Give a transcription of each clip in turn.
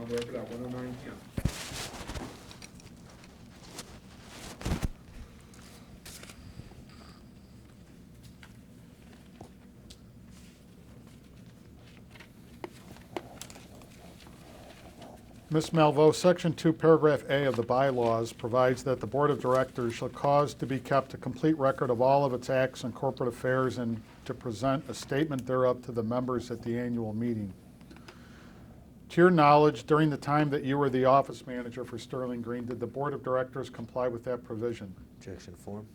On the record at 1:09 PM. Ms. Malveaux, Section 2, Paragraph A of the bylaws provides that the Board of Directors shall cause to be kept a complete record of all of its acts and corporate affairs and to present a statement thereof to the members at the annual meeting. To your knowledge, during the time that you were the office manager for Sterling Green, did the Board of Directors comply with that provision? Objection form.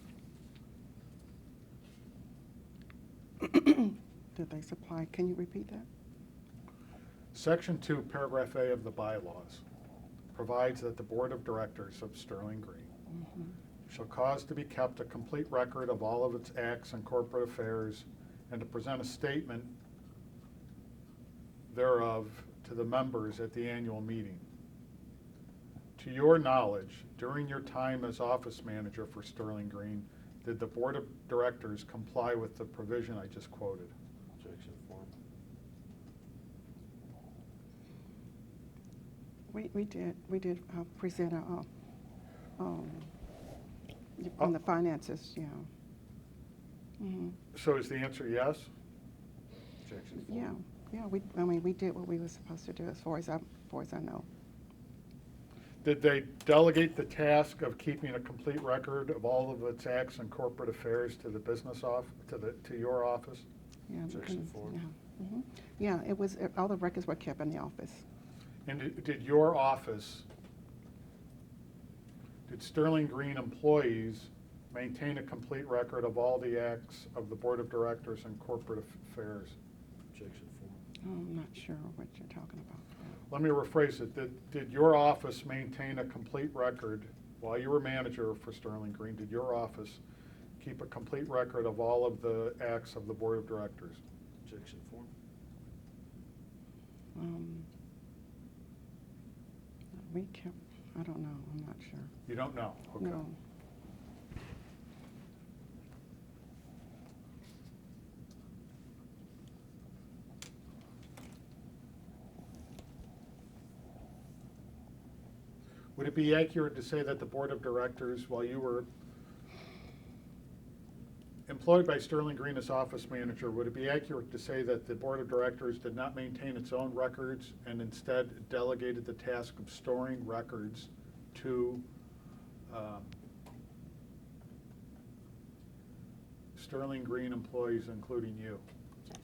Did they supply, can you repeat that? Section 2, Paragraph A of the bylaws provides that the Board of Directors of Sterling Green shall cause to be kept a complete record of all of its acts and corporate affairs and to present a statement thereof to the members at the annual meeting. To your knowledge, during your time as office manager for Sterling Green, did the Board of Directors comply with the provision I just quoted? Objection form. We did present on the finances, yeah. Mhm. So is the answer yes? Objection form. Yeah, we did what we were supposed to do as far as I know. Did they delegate the task of keeping a complete record of all of its acts and corporate affairs to the business to your office? Yeah, Objection because- form. yeah. Mhm. Yeah, it was, all the records were kept in the office. And did your office, did Sterling Green employees maintain a complete record of all the acts of the Board of Directors and corporate affairs? Objection form. I'm not sure what you're talking about. Let me rephrase it. Did your office maintain a complete record, while you were manager for Sterling Green, did your office keep a complete record of all of the acts of the Board of Directors? Objection form. We kept, I don't know, I'm not sure. You don't know? Okay. No. Would it be accurate to say that the Board of Directors, while you were employed by Sterling Green as office manager, would it be accurate to say that the Board of Directors did not maintain its own records and instead delegated the task of storing records to Sterling Green employees, including you?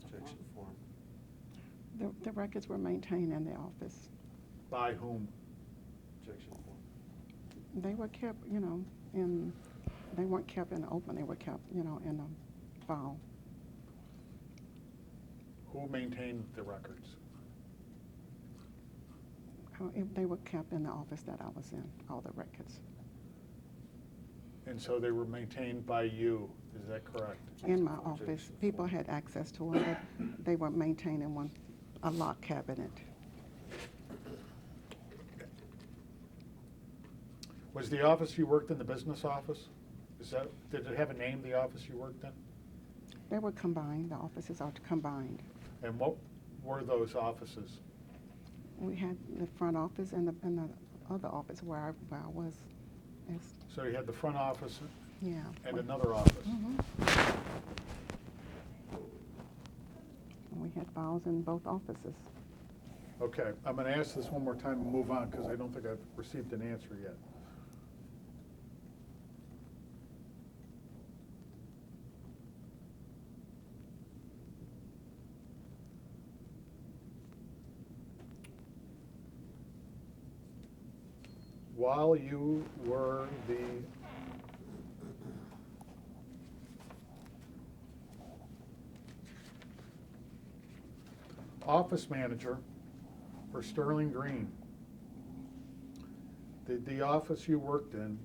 Objection form. The records were maintained in the office. By whom? Objection form. They were kept, they weren't kept in the open, they were kept, in a file. Who maintained the records? They were kept in the office that I was in, all the records. And so they were maintained by you, is that correct? In my office, people had access to them, but they were maintained in a locked cabinet. Was the office you worked in the business office? Did it have a name, the office you worked in? They were combined, the offices are combined. And what were those offices? We had the front office and the other office where I was. So you had the front office Yeah. and another office? Mhm. We had files in both offices. Okay, I'm going to ask this one more time and move on because I don't think I've received an answer yet. While you were the office manager for Sterling Green, did the office you worked in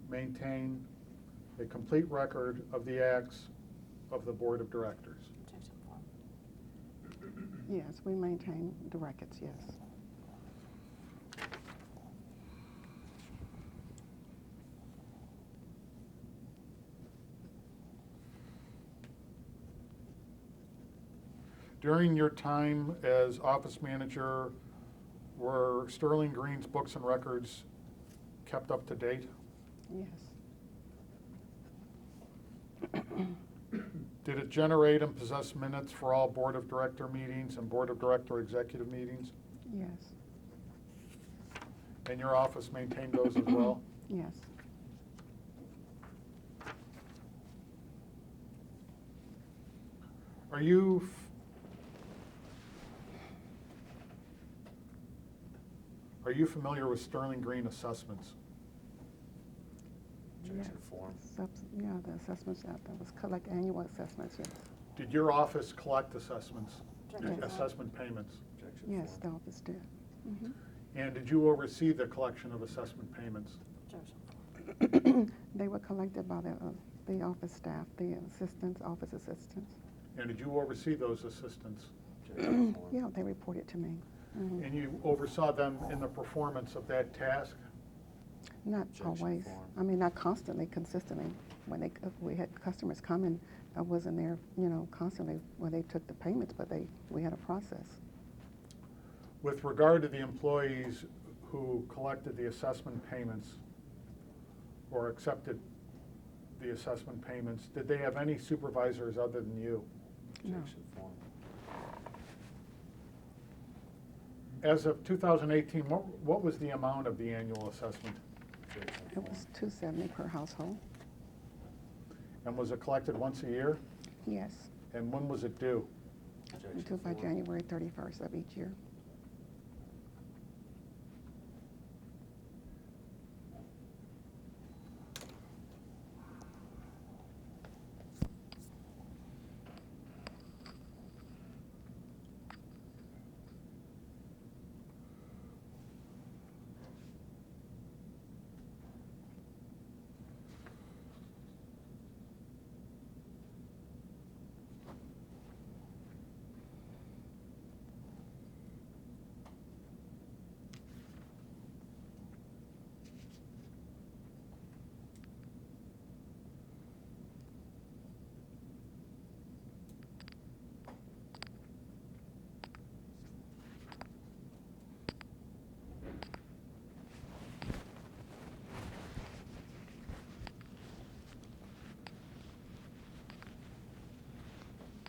maintain a complete record of the acts of the Board of Directors? Objection form. Yes, we maintain the records, yes. During your time as office manager Were Sterling Green's books and records kept up to date? Yes. Did it generate and possess minutes for all Board of Director meetings and Board of Director executive meetings? Yes. And your office maintained those as well? Yes. Are you familiar with Sterling Green assessments? Objection form. Yeah, the assessments that was collect annual assessments, yes. Did your office collect assessments, Objection. assessment payments? Objection Yes, the form. office did. Mhm. And did you oversee the collection of assessment payments? Objection form. They were collected by the office staff, the assistants, office assistants. And did you oversee those assistants? Objection form. Yeah, they reported to me. Mhm. And you oversaw them in the performance of that task? Not Objection always. form. I mean, not constantly, consistently. When we had customers come in, I wasn't there, constantly when they took the payments, but we had a process. With regard to the employees who collected the assessment payments or accepted the assessment payments, did they have any supervisors other than you? No. Objection form. As of 2018, what was the amount of the annual assessment? Objection It form. was $270 per household. And was it collected once a year? Yes, And when was it due? Objection until by form. January 31st of each year.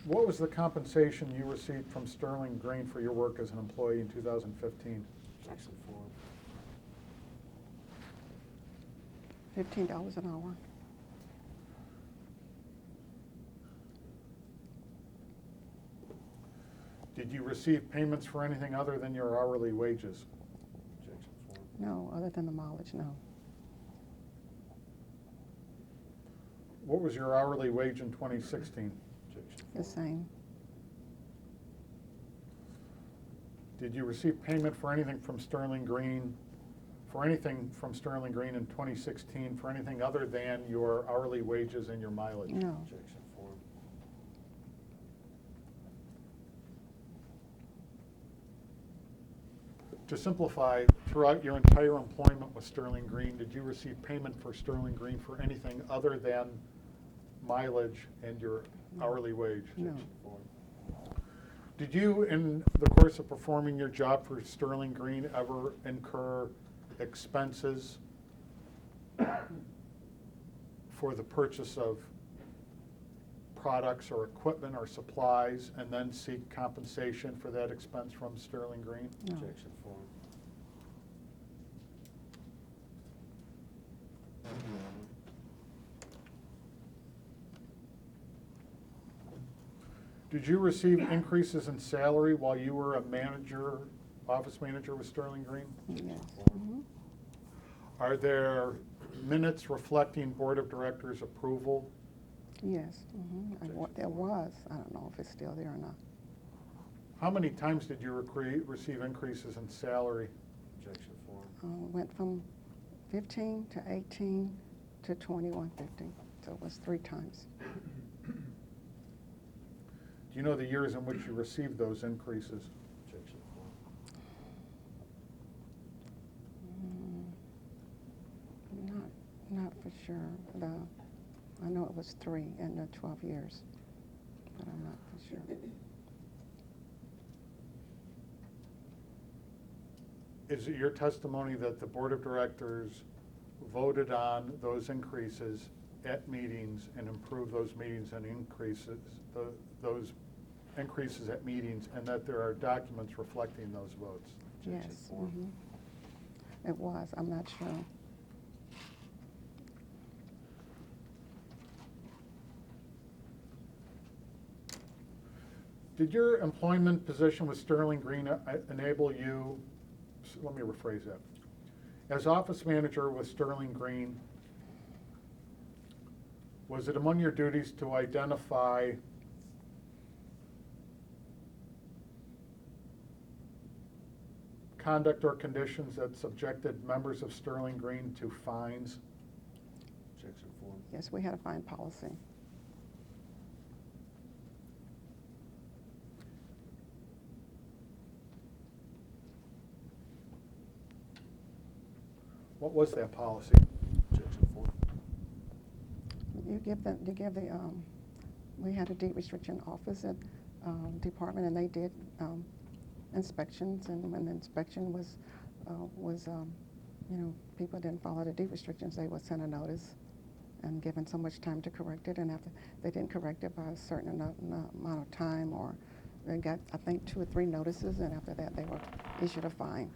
What was the compensation you received from Sterling Green for your work as an employee in 2015? Objection form. $15 an hour. Did you receive payments for anything other than your hourly wages? Objection form. No, other than the mileage, no. What was your hourly wage in 2016? Objection The form. same. Did you receive payment for anything from Sterling Green, in 2016, for anything other than your hourly wages and your mileage? No. Objection form. To simplify, throughout your entire employment with Sterling Green, did you receive payment for Sterling Green for anything other than mileage and your hourly wage? No. Objection form. Did you, in the course of performing your job for Sterling Green, ever incur expenses for the purchase of products or equipment or supplies and then seek compensation for that expense from Sterling Green? No. Objection form. Did you receive increases in salary while you were a manager, office manager with Sterling Green? Yes. Form. Mhm. Are there minutes reflecting Board of Directors approval? Yes. There was. I don't know if it's still there or not. How many times did you receive increases in salary? Objection form. Went from 15 to 18 to 21.50. So it was 3 times. Do you know the years in which you received those increases? Objection form. Not for sure. I know it was 3 in the 12 years, but I'm not for sure. is it your testimony that the Board of Directors voted on those increases at meetings and improved those meetings and those increases at meetings, and that there are documents reflecting those votes? Objection Yes. four. It was, I'm not sure. Did your employment position with Sterling Green enable you, let me rephrase that. As office manager with Sterling Green, was it among your duties to identify conduct or conditions that subjected members of Sterling Green to fines? Objection four. Yes, we had a fine policy. What was that policy? Objection four. We had a deed restriction office at department, and they did inspections, and when the inspection was, people didn't follow the deed restrictions, they would send a notice and given so much time to correct it, and after they didn't correct it by a certain amount of time, or they got, I think, 2 or 3 notices, and after that, they were issued a fine.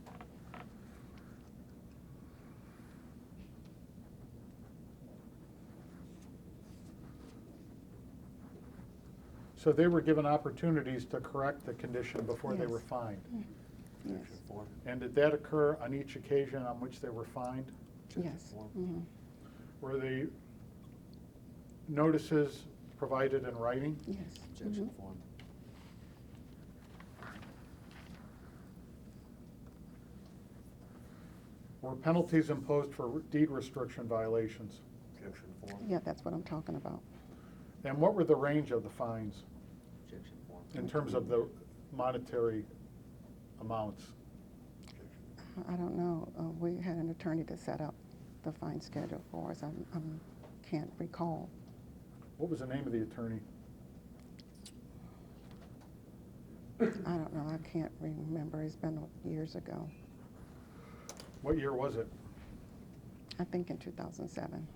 So they were given opportunities to correct the condition before they Yes. were fined? Yes, Objection four. And did that occur on each occasion on which they were fined? Objection yes. four. Mhm. Were the notices provided in writing? Yes. Objection Mhm. four. Were penalties imposed for deed restriction violations? Objection four. Yeah, that's what I'm talking about. And what were the range of the fines Objection four. in terms of the monetary amounts? Objection. I don't know. We had an attorney to set up the fine schedule for us. I can't recall. What was the name of the attorney? I don't know. I can't remember. It's been years ago. What year was it? I think in 2007.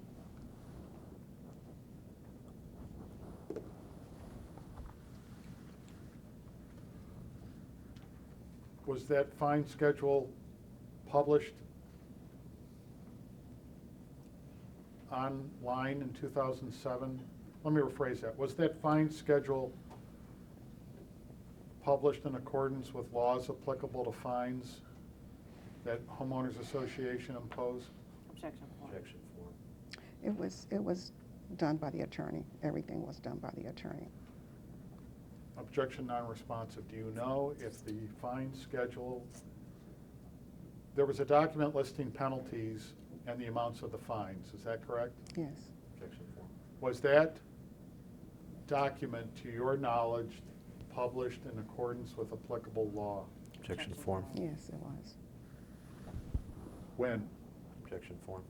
Was that fine schedule published online in 2007? Let me rephrase that. Was that fine schedule published in accordance with laws applicable to fines that homeowners association impose? Objection four. Objection four. It was done by the attorney. Everything was done by the attorney. Objection non-responsive. Do you know if the fine schedule, there was a document listing penalties and the amounts of the fines, is that correct? Yes. Objection four. Was that document, to your knowledge, published in accordance with applicable law? Objection four. Yes, it was. When? Objection four.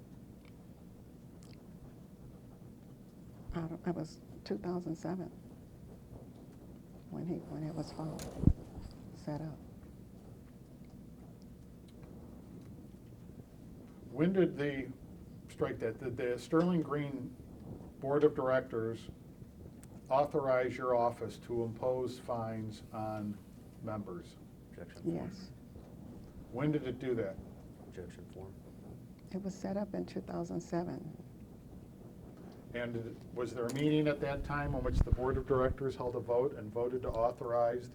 It was 2007 when it was filed, set up. When did the Sterling Green Board of Directors authorize your office to impose fines on members? Objection four. Yes. When did it do that? Objection four. It was set up in 2007. And was there a meeting at that time on which the Board of Directors held a vote and voted to authorize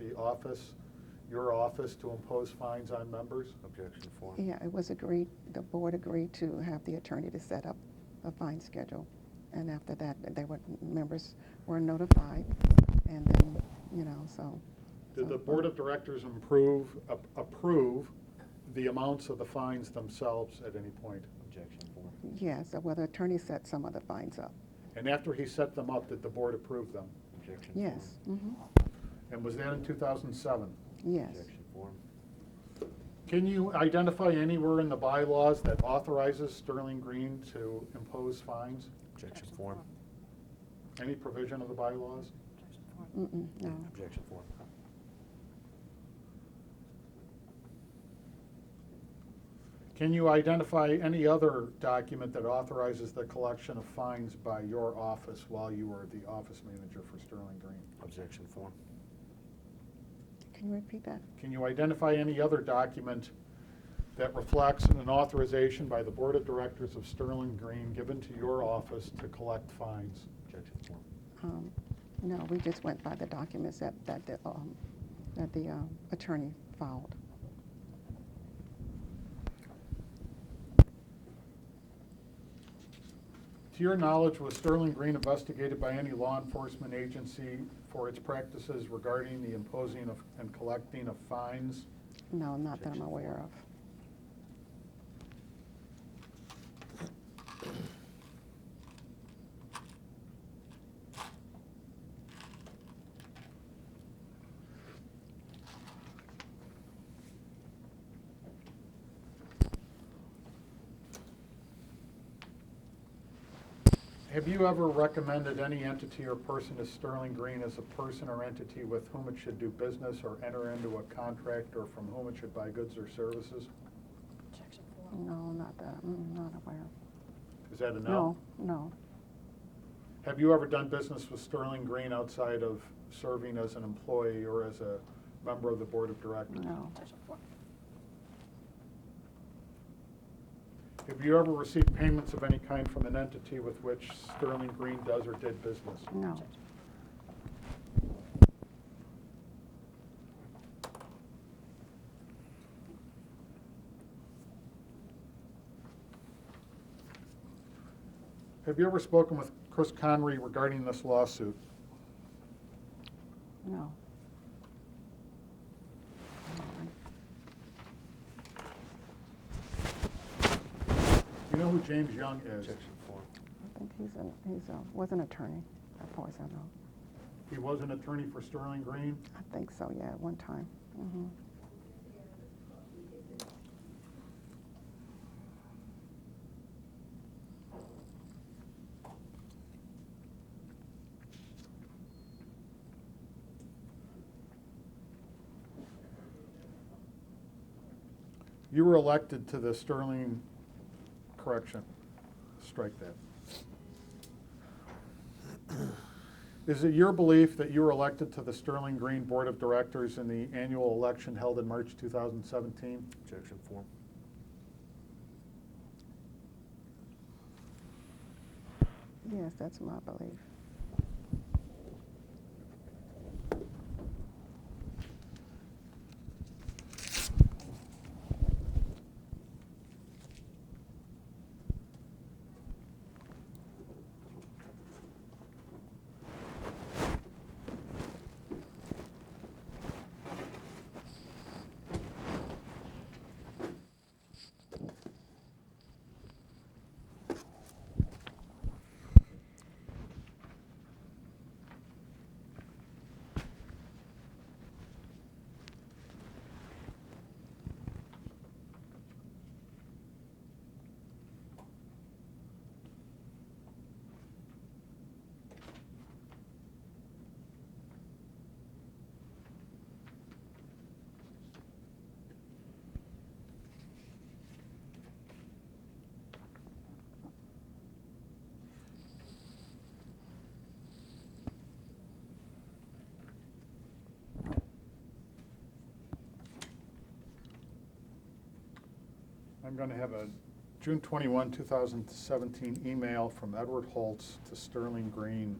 your office to impose fines on members? Objection four. Yeah, it was agreed, the board agreed to have the attorney to set up a fine schedule. And after that, members were notified, and then, so. Did the Board of Directors approve the amounts of the fines themselves at any point? Objection four. Yes, well, the attorney set some of the fines up. And after he set them up, did the board approve them? Objection Yes, mm-hmm, And was that in 2007? yes. Objection four. Can you identify anywhere in the bylaws that authorizes Sterling Green to impose fines? Objection four. Any provision of the bylaws? Objection four. Mm-mm, no. Objection four. Can you identify any other document that authorizes the collection of fines by your office while you were the office manager for Sterling Green? Objection form. Can you repeat that? Can you identify any other document that reflects an authorization by the Board of Directors of Sterling Green given to your office to collect fines? Objection form. No, we just went by the documents that the attorney filed. To your knowledge, was Sterling Green investigated by any law enforcement agency for its practices regarding the imposing of and collecting of fines? No, not that I'm aware of. Have you ever recommended any entity or person to Sterling Green as a person or entity with whom it should do business or enter into a contract or from whom it should buy goods or services? Objection form. No, not that. Not aware. Is that a no? No, no. Have you ever done business with Sterling Green outside of serving as an employee or as a member of the Board of Directors? No. Objection form. Have you ever received payments of any kind from an entity with which Sterling Green does or did business? No. Objection. Have you ever spoken with Chris Connery regarding this lawsuit? No. You know who James Young is? Objection form. I think was an attorney, as far as I know. He was an attorney for Sterling Green. I think so, yeah, at one time. Mm-hmm. You were elected to the Sterling, correction, strike that. Is it your belief that you were elected to the Sterling Green Board of Directors in the annual election held in March 2017? Objection form. Yes, that's my belief. I'm going to have a June 21, 2017 email from Edward Holtz to Sterling Green,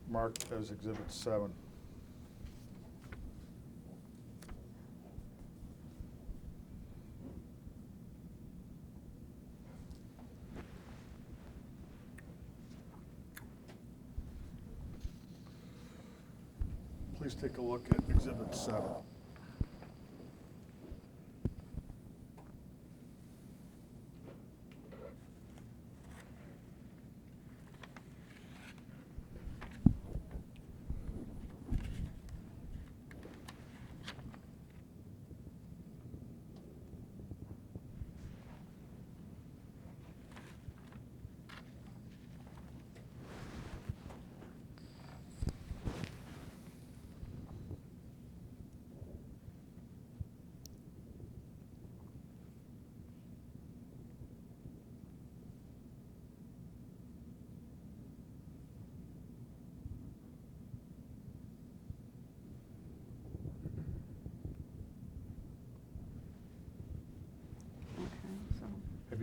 marked as Exhibit 7. Please take a look at Exhibit 7.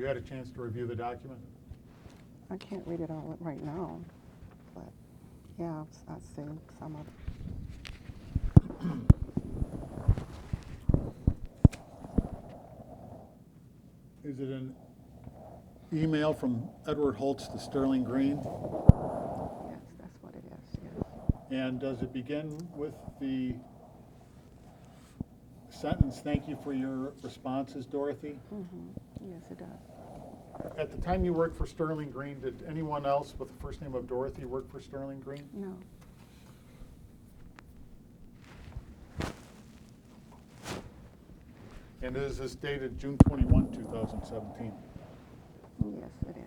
you had a chance to review the document? I can't read it all right now, but yeah, I've seen some of it. Is it an email from Edward Holtz to Sterling Green? Yes, that's what it is, yes. And does it begin with the sentence, "Thank you for your responses, Dorothy"? Yes, it does. At the time you worked for Sterling Green, did anyone else with the first name of Dorothy work for Sterling Green? No. And is this dated June 21, 2017? Yes, it is.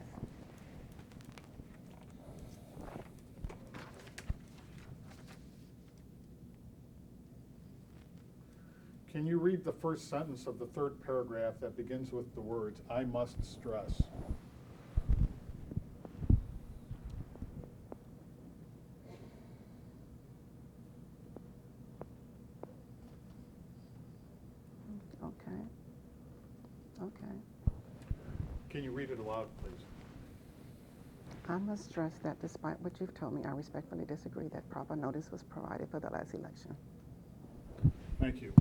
Can you read the first sentence of the third paragraph that begins with the words, "I must stress"? Okay. Okay. Can you read it aloud, please? I must stress that despite what you've told me, I respectfully disagree that proper notice was provided for the last election. Thank you.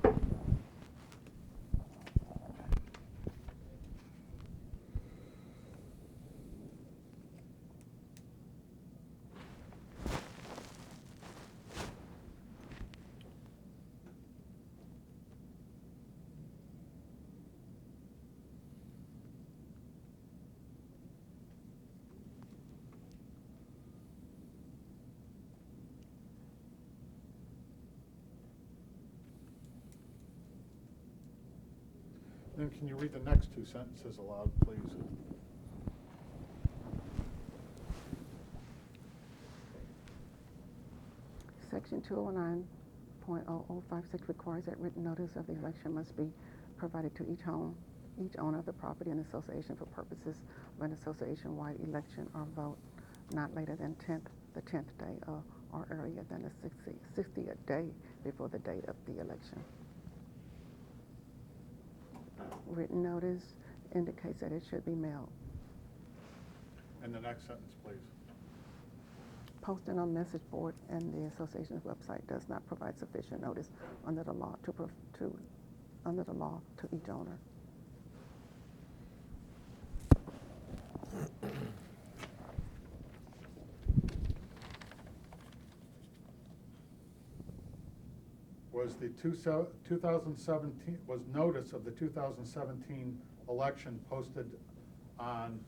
Then can you read the next two sentences aloud, please? Section 209.0056 requires that written notice of the election must be provided to each owner of the property and association for purposes of an association-wide election or vote not later than the 10th day or earlier than the 60th day before the date of the election. Written notice indicates that it should be mailed. And the next sentence, please. Posting on message board and the association's website does not provide sufficient notice under the law to each owner. Was the 2017 was notice of the 2017 election posted on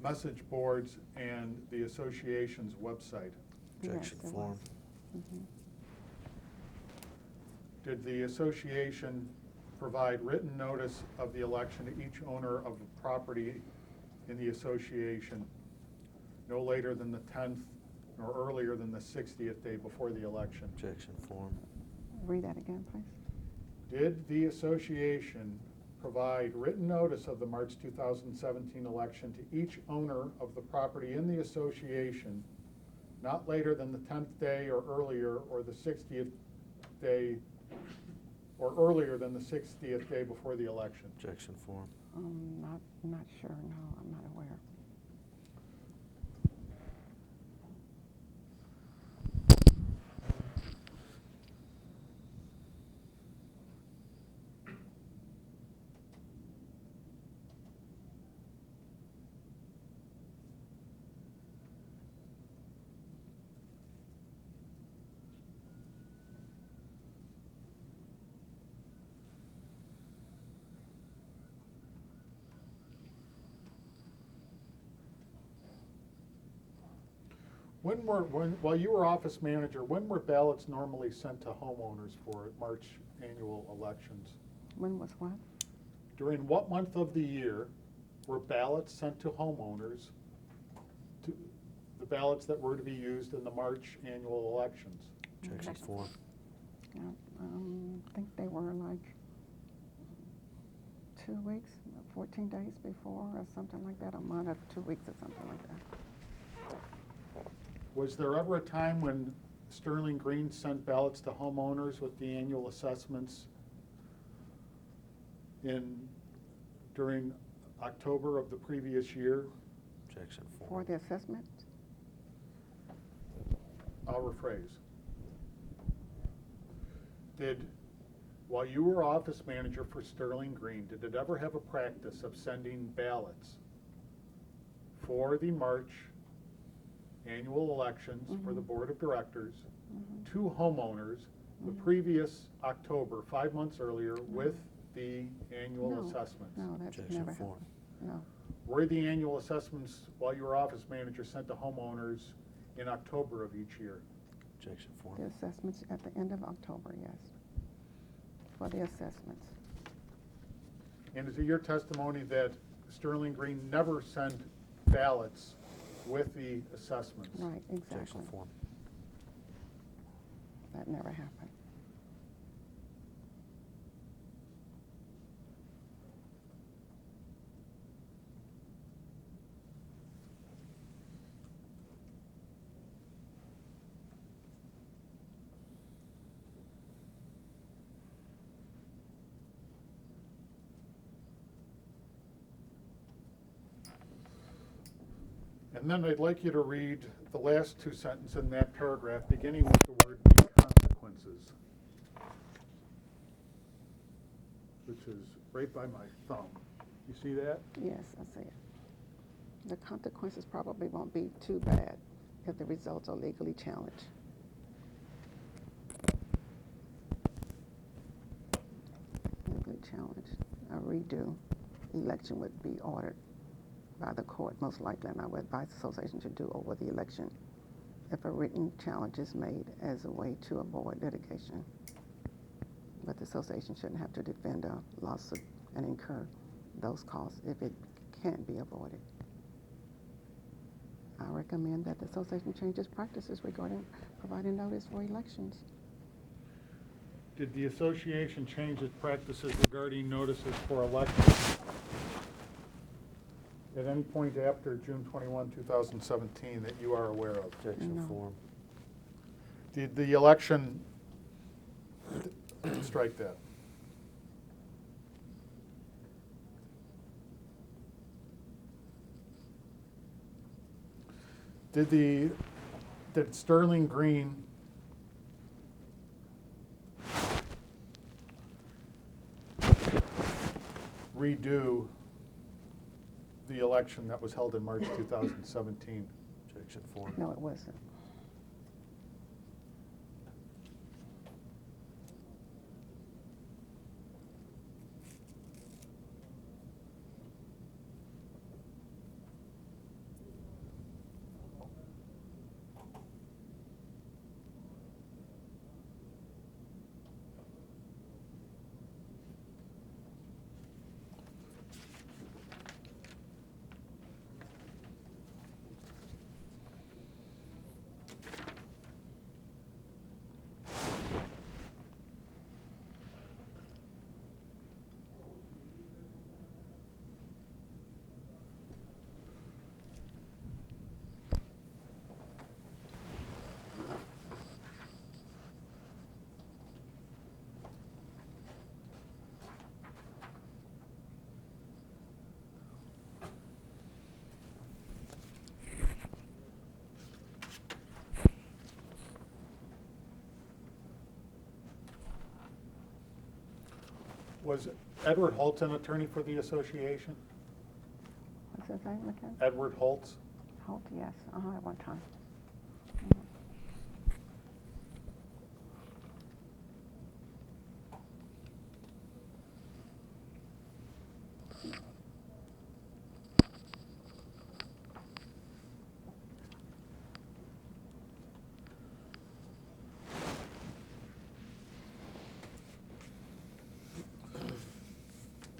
message boards and the association's website? Objection Yes, it form. was. Did the association provide written notice of the election to each owner of the property in the association no later than the 10th nor earlier than the 60th day before the election? Objection form. Read that again, please. Did the association provide written notice of the March 2017 election to each owner of the property in the association not later than the 10th day or earlier, or the 60th day, or earlier than the 60th day before the election? Objection form. Not sure, no, I'm not aware. While you were office manager, when were ballots normally sent to homeowners for March annual elections? When was what? During what month of the year were ballots sent to homeowners, to the ballots that were to be used in the March annual elections? Objection form. Yeah, I think they were like 2 weeks, 14 days before or something like that, a month or 2 weeks or something like that. Was there ever a time when Sterling Green sent ballots to homeowners with the annual assessments during October of the previous year. Objection For form. the assessment? I'll rephrase. While you were office manager for Sterling Green, did it ever have a practice of sending ballots for the March annual elections for the board of directors to homeowners the previous October, 5 months earlier, with the annual No. assessments? No, that's Objection never form. happened. No. Were the annual assessments, while you were office manager, sent to homeowners in October of each year? Objection The form. assessments at the end of October, yes. For the assessments. And is it your testimony that Sterling Green never sent ballots with the assessments? Right, exactly. Objection form. That never happened. And then I'd like you to read the last two sentences in that paragraph, beginning with the word "the consequences," which is right by my thumb. You see that? Yes, I see it. The consequences probably won't be too bad if the results are legally challenged. Legally challenged, a redo election would be ordered by the court, most likely, and I would advise the association to do over the election if a written challenge is made as a way to avoid litigation. But the association shouldn't have to defend a lawsuit and incur those costs if it can't be avoided. I recommend that the association changes practices regarding providing notice for elections. Did the association change its practices regarding notices for elections at any point after June 21, 2017 that you are aware of? Objection No. form. Did the election, strike that. Did Sterling Green redo the election that was held in March 2017? Objection form. No, it wasn't. Was Edward Holtz an attorney for the association? What's his name again? Edward Holtz? Holt, yes, at one time.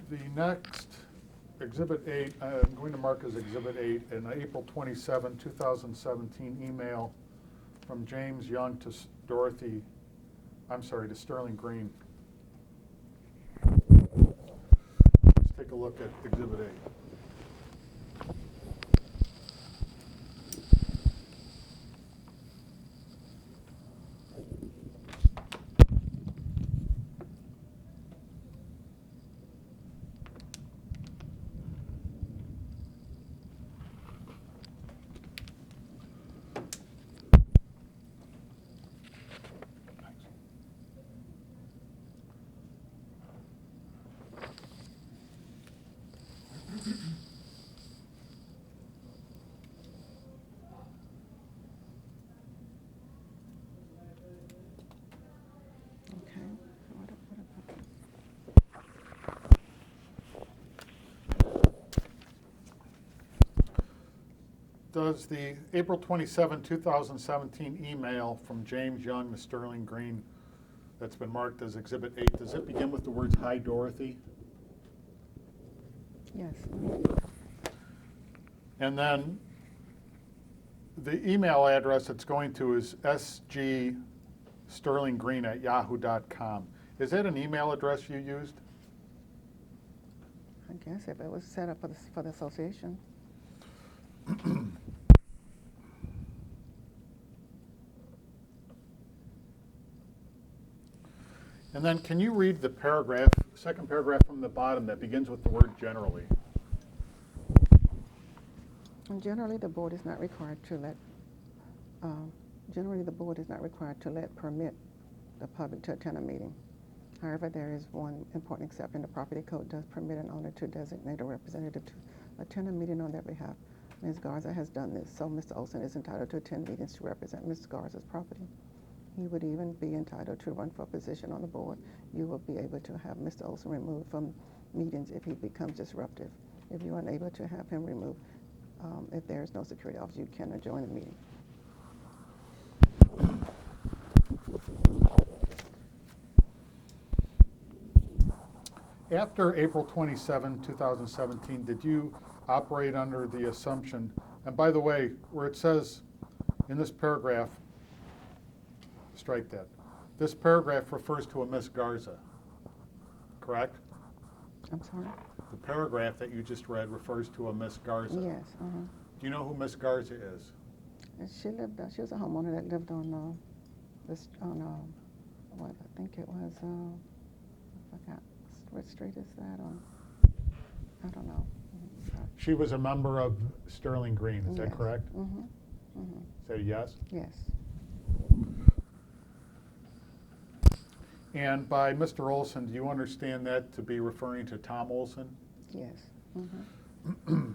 The next, Exhibit 8, I'm going to mark as Exhibit 8, an April 27, 2017 email from James Young to to Sterling Green. Let's take a look at Exhibit 8. Does the April 27, 2017 email from James Young to Sterling Green that's been marked as Exhibit 8, does it begin with the words, "Hi, Dorothy"? Yes. And then the email address it's going to is sgsterlinggreen@yahoo.com. Is that an email address you used? I guess if it was set up for the association. And then can you read the paragraph, second paragraph from the bottom that begins with the word "generally"? And generally, the board is not required to let, permit the public to attend a meeting. However, there is one important exception. The property code does permit an owner to designate a representative to attend a meeting on their behalf. Ms. Garza has done this, so Mr. Olson is entitled to attend meetings to represent Ms. Garza's property. He would even be entitled to run for a position on the board. You will be able to have Mr. Olson removed from meetings if he becomes disruptive. If you're unable to have him removed, if there is no security officer, you cannot join the meeting. After April 27, 2017, did you operate under the assumption, and by the way, where it says in this paragraph, strike that. This paragraph refers to a Miss Garza, correct? I'm sorry? The paragraph that you just read refers to a Miss Garza. Yes. Do you know who Miss Garza is? And she was a homeowner that lived on what I think it was, I forgot, what street is that on? I don't know. She was a member of Sterling Green, is that Yes. correct? Mm-hmm. Is that a yes? Yes. And by Mr. Olson, do you understand that to be referring to Tom Olson? Yes. Mm-hmm.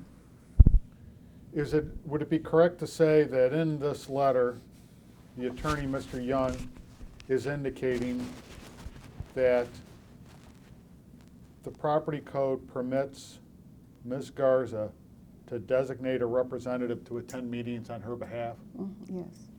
Would it be correct to say that in this letter, the attorney, Mr. Young, is indicating that the property code permits Ms. Garza to designate a representative to attend meetings on her behalf? Mm-hmm. Yes.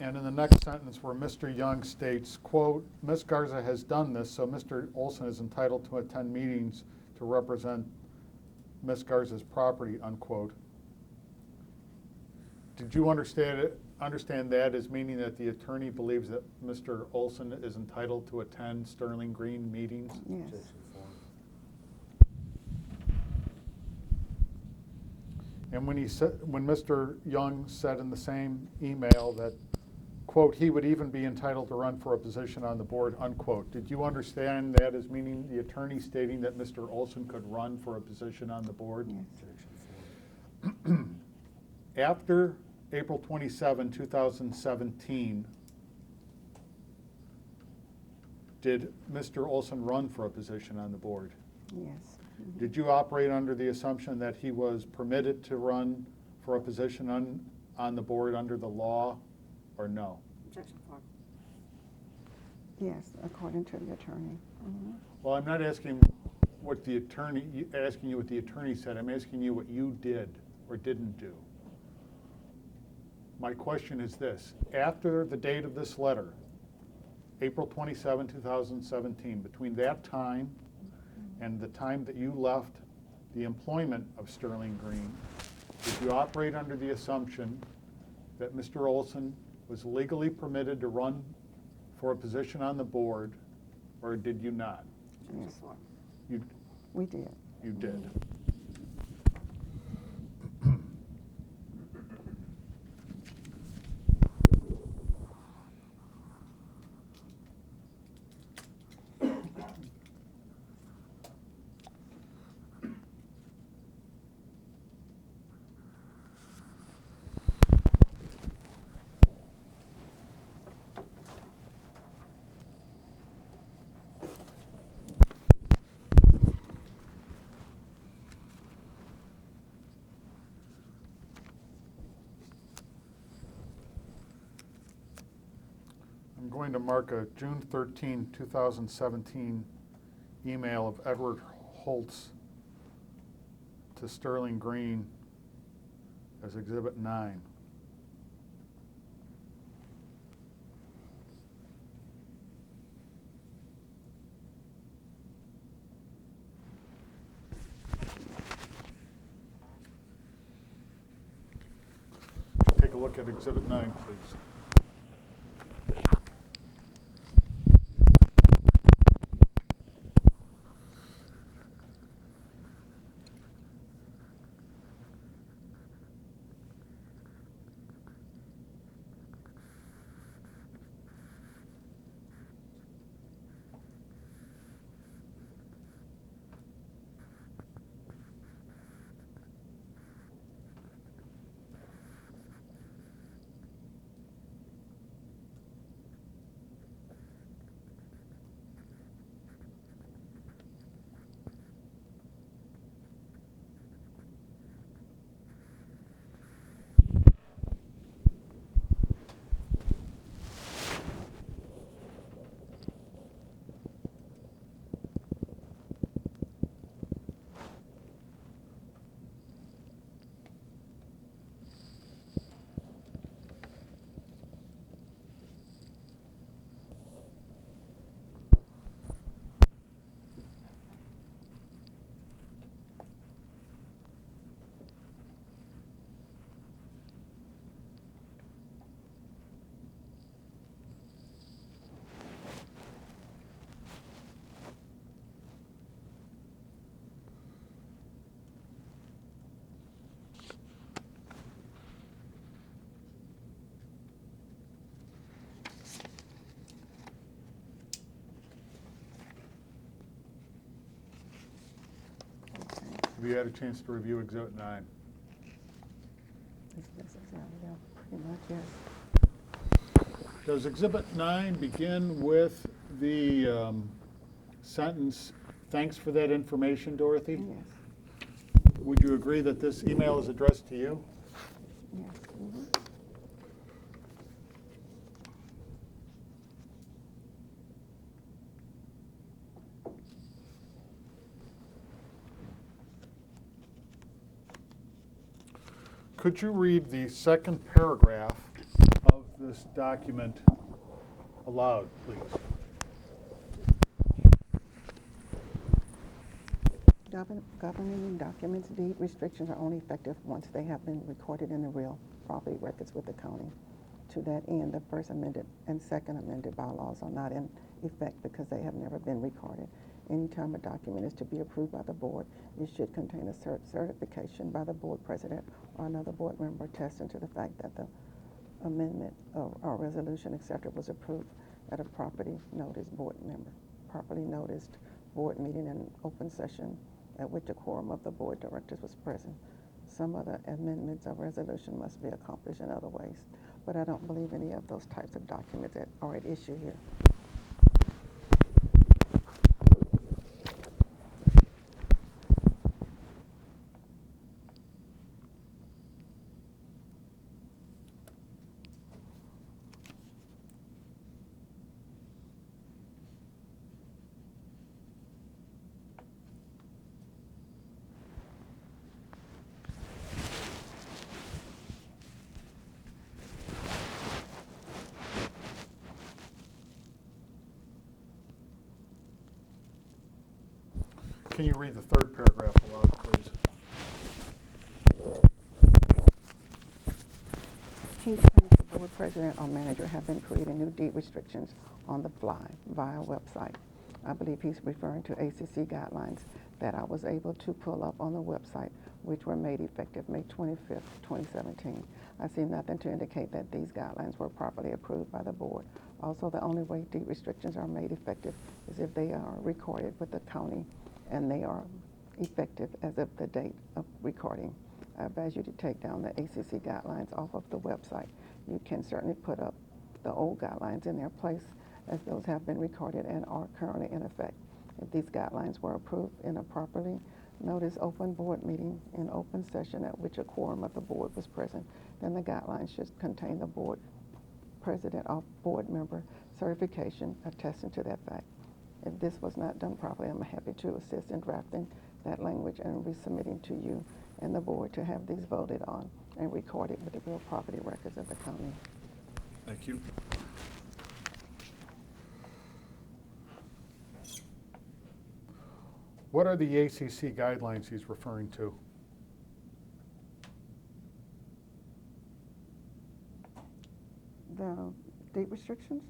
And in the next sentence where Mr. Young states, quote, "Ms. Garza has done this, so Mr. Olson is entitled to attend meetings to represent Ms. Garza's property," unquote. Did you understand that as meaning that the attorney believes that Mr. Olson is entitled to attend Sterling Green meetings? Yes. Objection 4. And when Mr. Young said in the same email that, quote, "he would even be entitled to run for a position on the board," unquote, did you understand that as meaning the attorney stating that Mr. Olson could run for a position on the board? Yes. Objection 4. After April 27, 2017, did Mr. Olson run for a position on the board? Yes. Mm-hmm. Did you operate under the assumption that he was permitted to run for a position on the board under the law, or no? Objection 4. Yes, according to the attorney. Mm-hmm. Well, I'm not asking what the attorney, asking you what the attorney said. I'm asking you what you did or didn't do. My question is this: after the date of this letter, April 27, 2017, between that time and the time that you left the employment of Sterling Green, did you operate under the assumption that Mr. Olson was legally permitted to run for a position on the board, or did you not? Objection Yes. 4. We did. You did. going to mark a June 13, 2017 email of Edward Holtz to Sterling Green as Exhibit 9. Take a look at Exhibit 9, please. Have you had a chance to review Exhibit 9? Yeah, pretty much, yes. Does Exhibit 9 begin with the sentence, "Thanks for that information, Dorothy"? Yes, Would you agree that this email is addressed to you? yes. Could you read the second paragraph of this document aloud, please? Governing documents, deed restrictions are only effective once they have been recorded in the real property records with the county. To that end, the first amended and second amended bylaws are not in effect because they have never been recorded. Anytime a document is to be approved by the board, it should contain a certification by the board president or another board member attesting to the fact that the amendment or resolution, etc., was approved at a properly noticed board meeting in open session at which a quorum of the board directors was present. Some other amendments of resolution must be accomplished in other ways, but I don't believe any of those types of documents that are at issue here. Can you read the third paragraph aloud, please? Each time the board president or manager have been creating new deed restrictions on the fly via website. I believe he's referring to ACC guidelines that I was able to pull up on the website, which were made effective May 25th, 2017. I see nothing to indicate that these guidelines were properly approved by the board. Also, the only way deed restrictions are made effective is if they are recorded with the county and they are effective as of the date of recording. I advise you to take down the ACC guidelines off of the website. You can certainly put up the old guidelines in their place as those have been recorded and are currently in effect. If these guidelines were approved in a properly noticed open board meeting in open session at which a quorum of the board was present, then the guidelines should contain the board president or board member certification attesting to that fact. If this was not done properly, I'm happy to assist in drafting that language and resubmitting to you and the board to have these voted on and recorded with the real property records of the county. Thank you. What are the ACC guidelines he's referring to? The deed restrictions?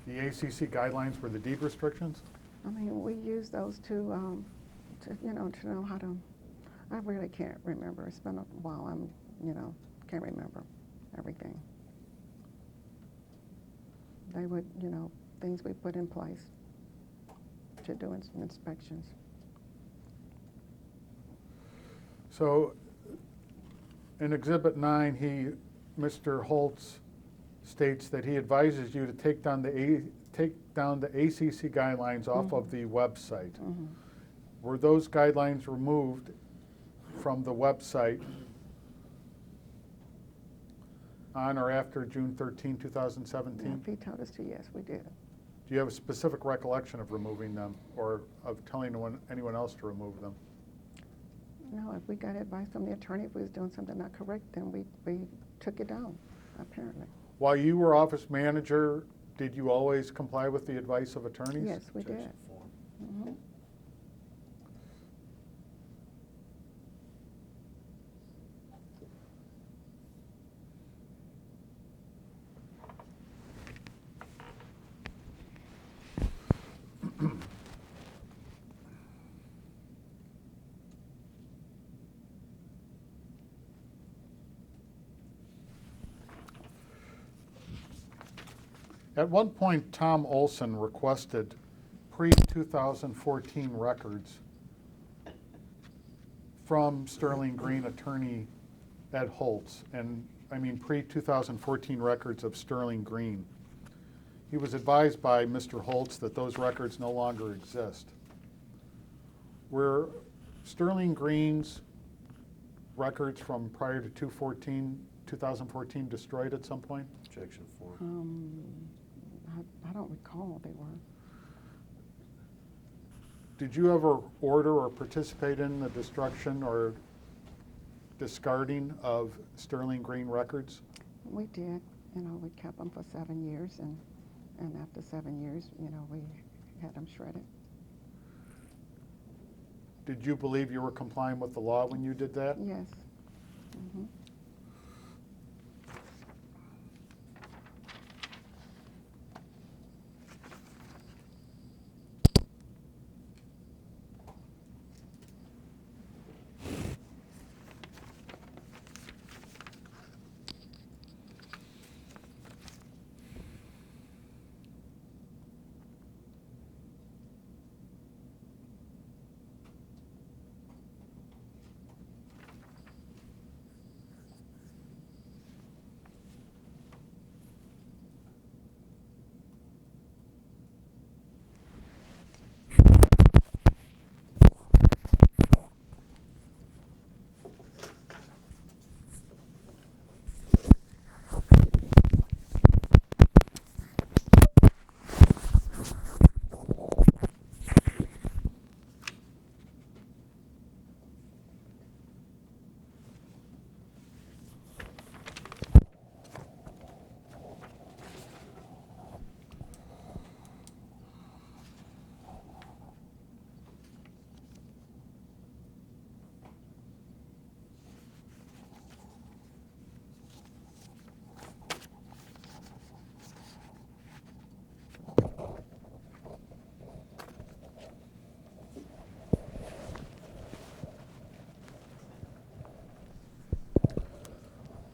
The ACC guidelines were the deed restrictions? I mean, we use those to know how to, I really can't remember. It's been a while. Can't remember everything. They would, things we put in place to do inspections. So in Exhibit 9, Mr. Holtz states that he advises you to take down the ACC guidelines off of the website. Mm-hmm. Were those guidelines removed from the website on or after June 13, 2017? Yeah, if he told us to, yes, we did. Do you have a specific recollection of removing them or of telling anyone else to remove them? No, if we got advice from the attorney, if we was doing something not correct, then we took it down, apparently. While you were office manager, did you always comply with the advice of attorneys? Yes, we did. Objection form. Mm-hmm. At one point, Tom Olson requested pre-2014 records from Sterling Green attorney Ed Holtz, and I mean pre-2014 records of Sterling Green. He was advised by Mr. Holtz that those records no longer exist. Were Sterling Green's records from prior to 2014 destroyed at some point? Objection form. I don't recall they were. Did you ever order or participate in the destruction or discarding of Sterling Green records? We did. We kept them for 7 years, and after 7 years, we had them shredded. Did you believe you were complying with the law when you did that? Yes. Mm-hmm.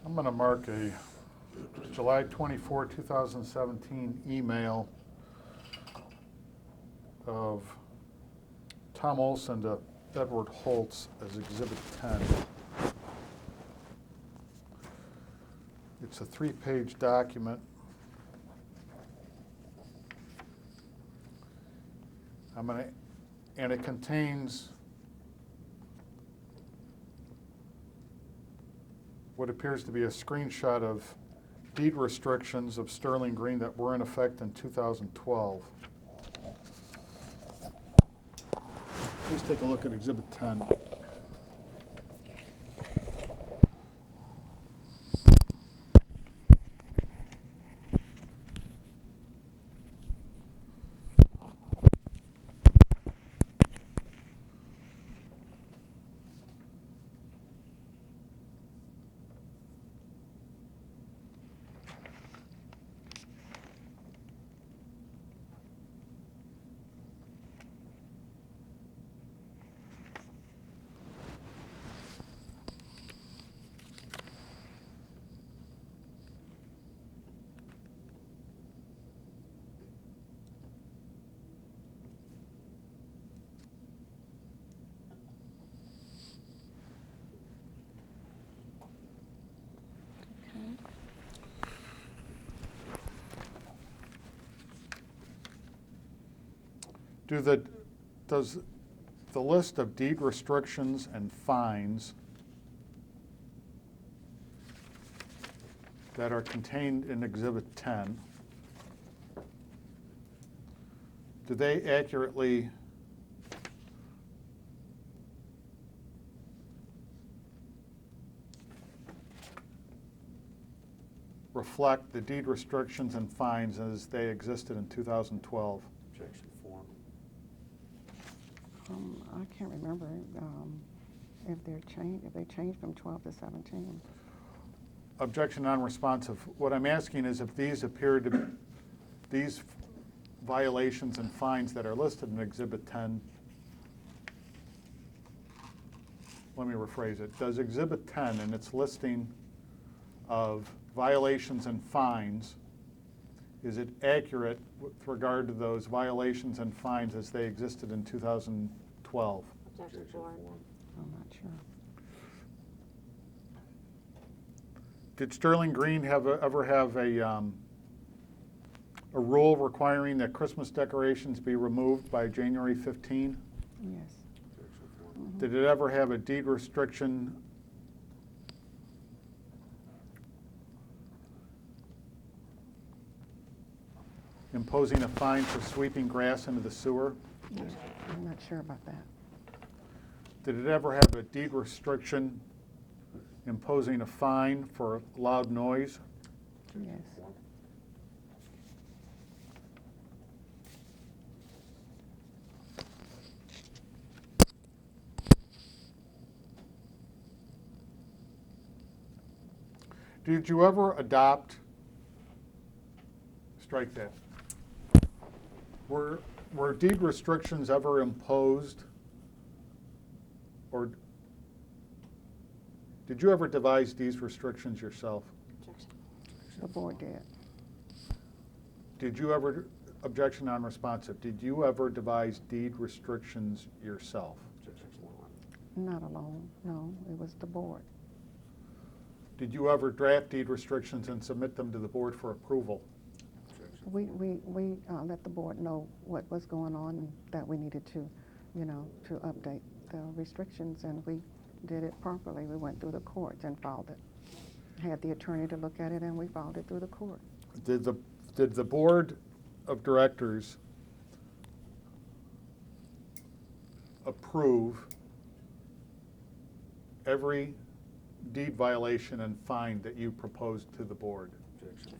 I'm going to mark a July 24, 2017 email of Tom Olson to Edward Holtz as Exhibit 10. It's a 3-page document. And it contains what appears to be a screenshot of deed restrictions of Sterling Green that were in effect in 2012. Please take a look at Exhibit 10. Does the list of deed restrictions and fines that are contained in Exhibit 10, do they accurately reflect the deed restrictions and fines as they existed in 2012? Objection 4. I can't remember if they changed from 12 to 17. Objection non-responsive. What I'm asking is if these these violations and fines that are listed in Exhibit 10, let me rephrase it. Does Exhibit 10 in its listing of violations and fines, is it accurate with regard to those violations and fines as they existed in 2012? Objection 4. I'm not sure. Did Sterling Green ever have a rule requiring that Christmas decorations be removed by January 15? Yes. Objection 4. Mhm. Did it ever have a deed restriction imposing a fine for sweeping grass into the sewer? Yeah, I'm not sure about that. Did it ever have a deed restriction imposing a fine for loud noise? Yes. 4. Did you ever adopt, strike that, were deed restrictions ever imposed, or did you ever devise these restrictions yourself? Objection. The board did. Did you ever, objection non-responsive, did you ever devise deed restrictions yourself? Objection 1. Not alone, no, it was the board. Did you ever draft deed restrictions and submit them to the board for approval? Objection We 4. let the board know what was going on and that we needed to, to update the restrictions, and we did it properly. We went through the courts and filed it. Had the attorney to look at it, and we filed it through the court. Did the board of directors approve every deed violation and fine that you proposed to the board? Objection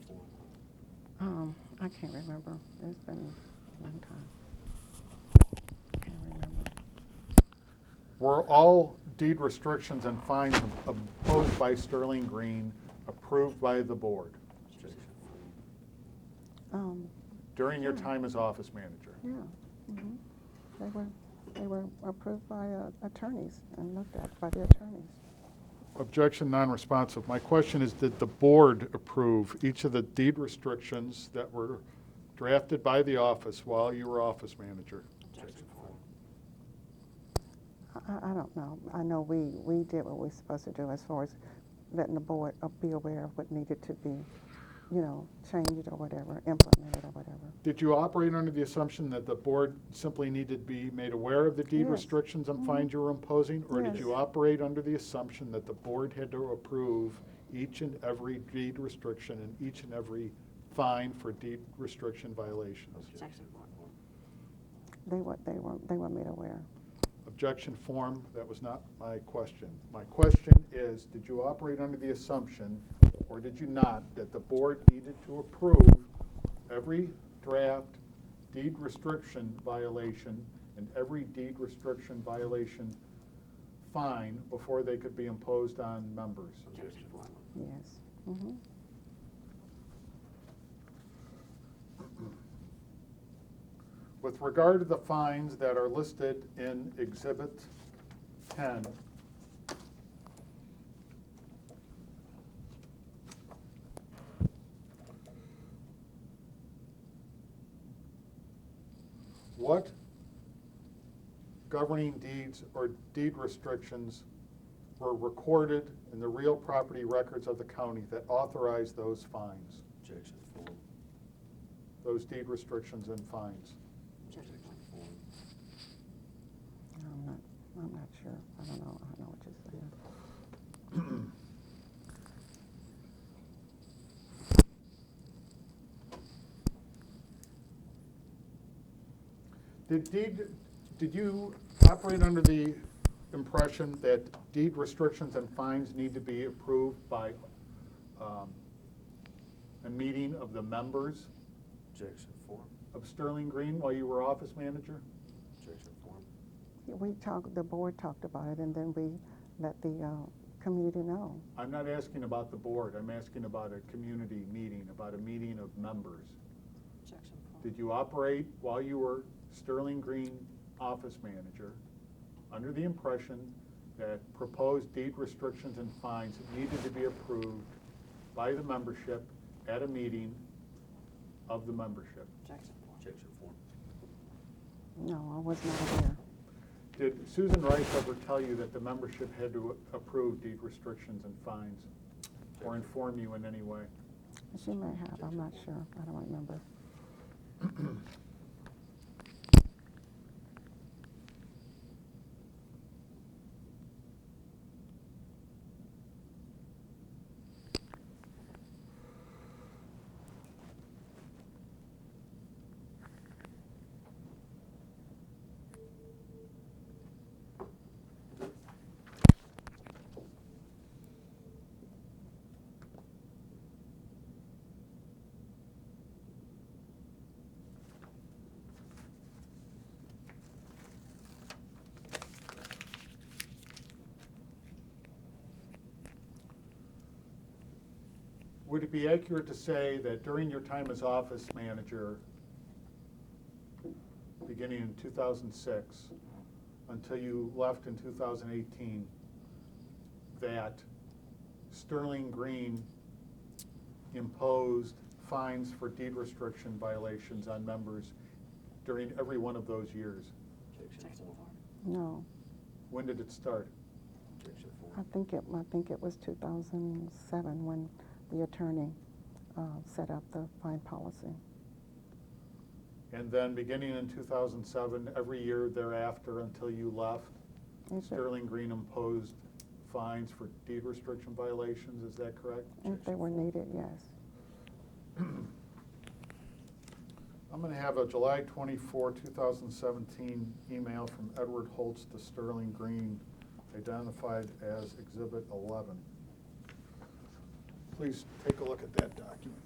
4. I can't remember. It's been a long time. Can't remember. Were all deed restrictions and fines imposed by Sterling Green approved by the board Objection 4. during your Sure. time as office manager? Yeah. Mhm. They were approved by attorneys and looked at by the attorneys. Objection non-responsive. My question is, did the board approve each of the deed restrictions that were drafted by the office while you were office manager? Objection 4. I don't know. I know we did what we were supposed to do as far as letting the board be aware of what needed to be change it or whatever, implement it or whatever. Did you operate under the assumption that the board simply needed to be made aware of the deed Yes. restrictions and fines you were imposing? Or did Yes. you operate under the assumption that the board had to approve each and every deed restriction and each and every fine for deed restriction violations? Objection. They were made aware. Objection form, that was not my question. My question is, did you operate under the assumption, or did you not, that the board needed to approve every draft deed restriction violation and every deed restriction violation fine before they could be imposed on members? Objection. Yes. Mm-hmm. With regard to the fines that are listed in Exhibit 10, what governing deeds or deed restrictions were recorded in the real property records of the county that authorized those fines, Objection form. those deed restrictions and fines? Objection form. I'm not sure. I don't know what you're saying. Did you operate under the impression that deed restrictions and fines need to be approved by a meeting of the members Objection form. of Sterling Green while you were office manager? Objection form. The board talked about it, and then we let the community know. I'm not asking about the board, I'm asking about a community meeting, about a meeting of members. Objection. Did you operate while you were Sterling Green office manager under the impression that proposed deed restrictions and fines needed to be approved by the membership at a meeting of the membership? Objection. Objection form. No, I was not aware. Did Susan Rice ever tell you that the membership had to approve deed restrictions and fines or inform you in any way? She may have. I'm not sure. I don't remember. Would it be accurate to say that during your time as office manager, beginning in 2006, until you left in 2018, that Sterling Green imposed fines for deed restriction violations on members during every one of those years? Objection form. No, When did it start? Objection I form. think it was 2007 when the attorney set up the fine policy. And then beginning in 2007, every year thereafter until you left, If it- Sterling Green imposed fines for deed restriction violations, is that correct? If they were needed, yes. I'm going to have a July 24, 2017 email from Edward Holtz to Sterling Green, identified as Exhibit 11. Please take a look at that document.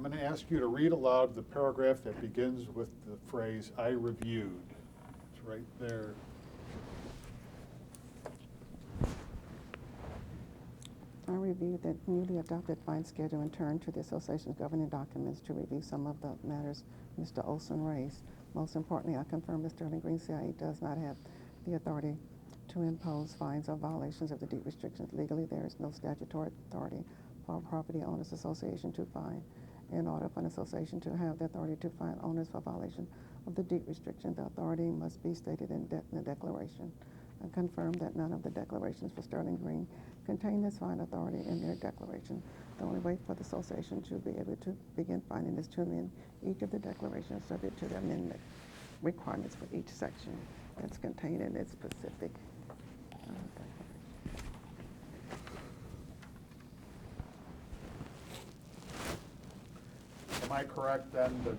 I'm going to ask you to read aloud the paragraph that begins with the phrase, "I reviewed." It's right there. I reviewed the newly adopted fine schedule and turned to the association's governing documents to review some of the matters Mr. Olson raised. Most importantly, I confirm that Sterling Green CIE does not have the authority to impose fines or violations of the deed restrictions. Legally, there is no statutory authority for a property owners association to fine. In order for an association to have the authority to fine owners for violation of the deed restriction, the authority must be stated in the declaration. I confirm that none of the declarations for Sterling Green contain this fine authority in their declaration. The only way for the association to be able to begin fining is to amend each of the declarations subject to the amendment requirements for each section that's contained in its specific declaration. Am I correct then that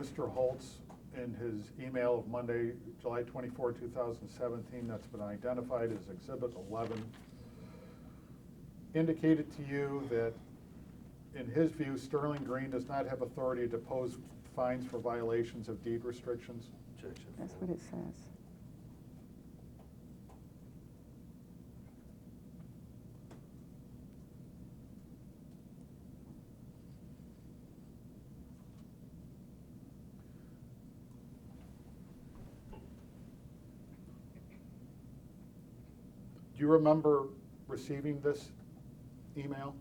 Mr. Holtz, in his email of Monday, July 24, 2017, that's been identified as Exhibit 11, indicated to you that, in his view, Sterling Green does not have authority to impose fines for violations of deed restrictions? Objection. That's what it says. Do you remember receiving this email?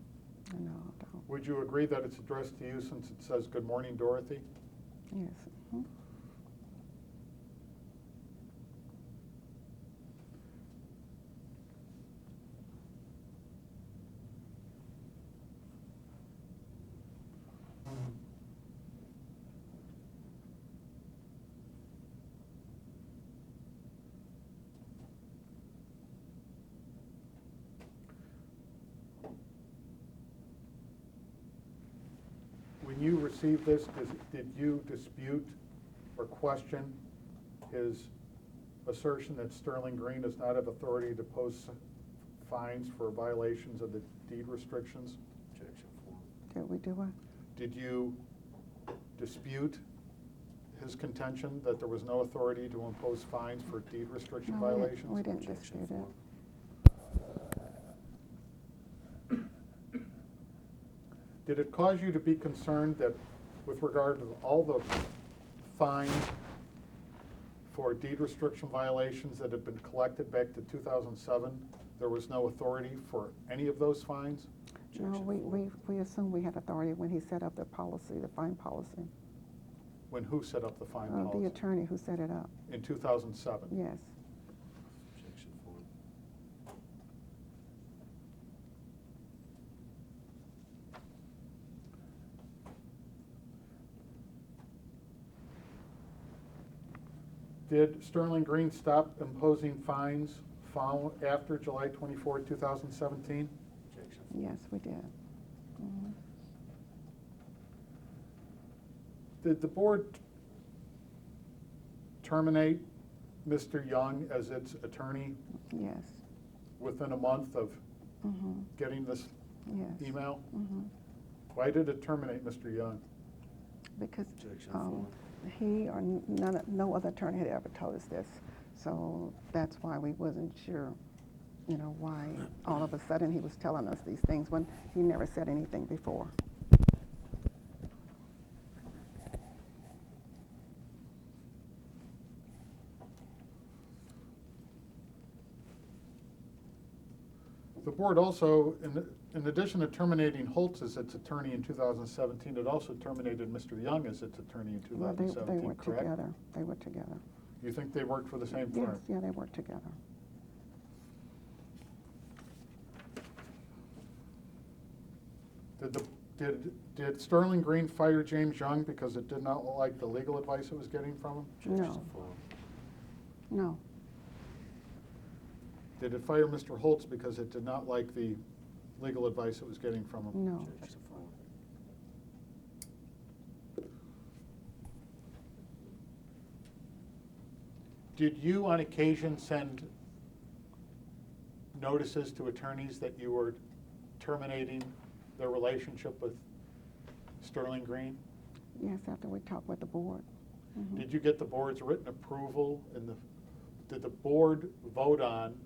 No, I don't. Would you agree that it's addressed to you since it says, "Good morning, Dorothy"? Yes. Mhm. When you received this, did you dispute or question his assertion that Sterling Green does not have authority to impose fines for violations of the deed restrictions? Objection four. Did we do what? Did you dispute his contention that there was no authority to impose fines for deed restriction No, violations? we didn't Objection dispute it. four. Did it cause you to be concerned that with regard to all the fines for deed restriction violations that had been collected back to 2007, there was no authority for any of those fines? No, Objection four. we assumed we had authority when he set up the policy, the fine policy. When who set up the fine The policy? attorney who set it up, In 2007? yes. Objection four. Did Sterling Green stop imposing fines after July 24, 2017? Objection. Yes, we did. Mhm. Did the board terminate Mr. Young as its attorney Yes. within a month of Mhm. getting this Yes. email? Mhm. Why did it terminate Mr. Young? Because Objection four. he or no other attorney had ever told us this, so that's why we wasn't sure, why all of a sudden he was telling us these things when he never said anything before. The board also, in addition to terminating Holtz as its attorney in 2017, it also terminated Mr. Young as its attorney in Well, they 2017, were correct? together. They were together. You think they worked for the same Yes, firm? yeah, they worked together. Did Sterling Green fire James Young because it did not like the legal advice it was getting from him? Objection No. four. No, Did it fire Mr. Holtz because it did not like the legal advice it was getting from him? no. Objection four. Did you on occasion send notices to attorneys that you were terminating their relationship with Sterling Green? Yes, after we talked with the board. Mhm. Did you get the board's written approval did the board vote on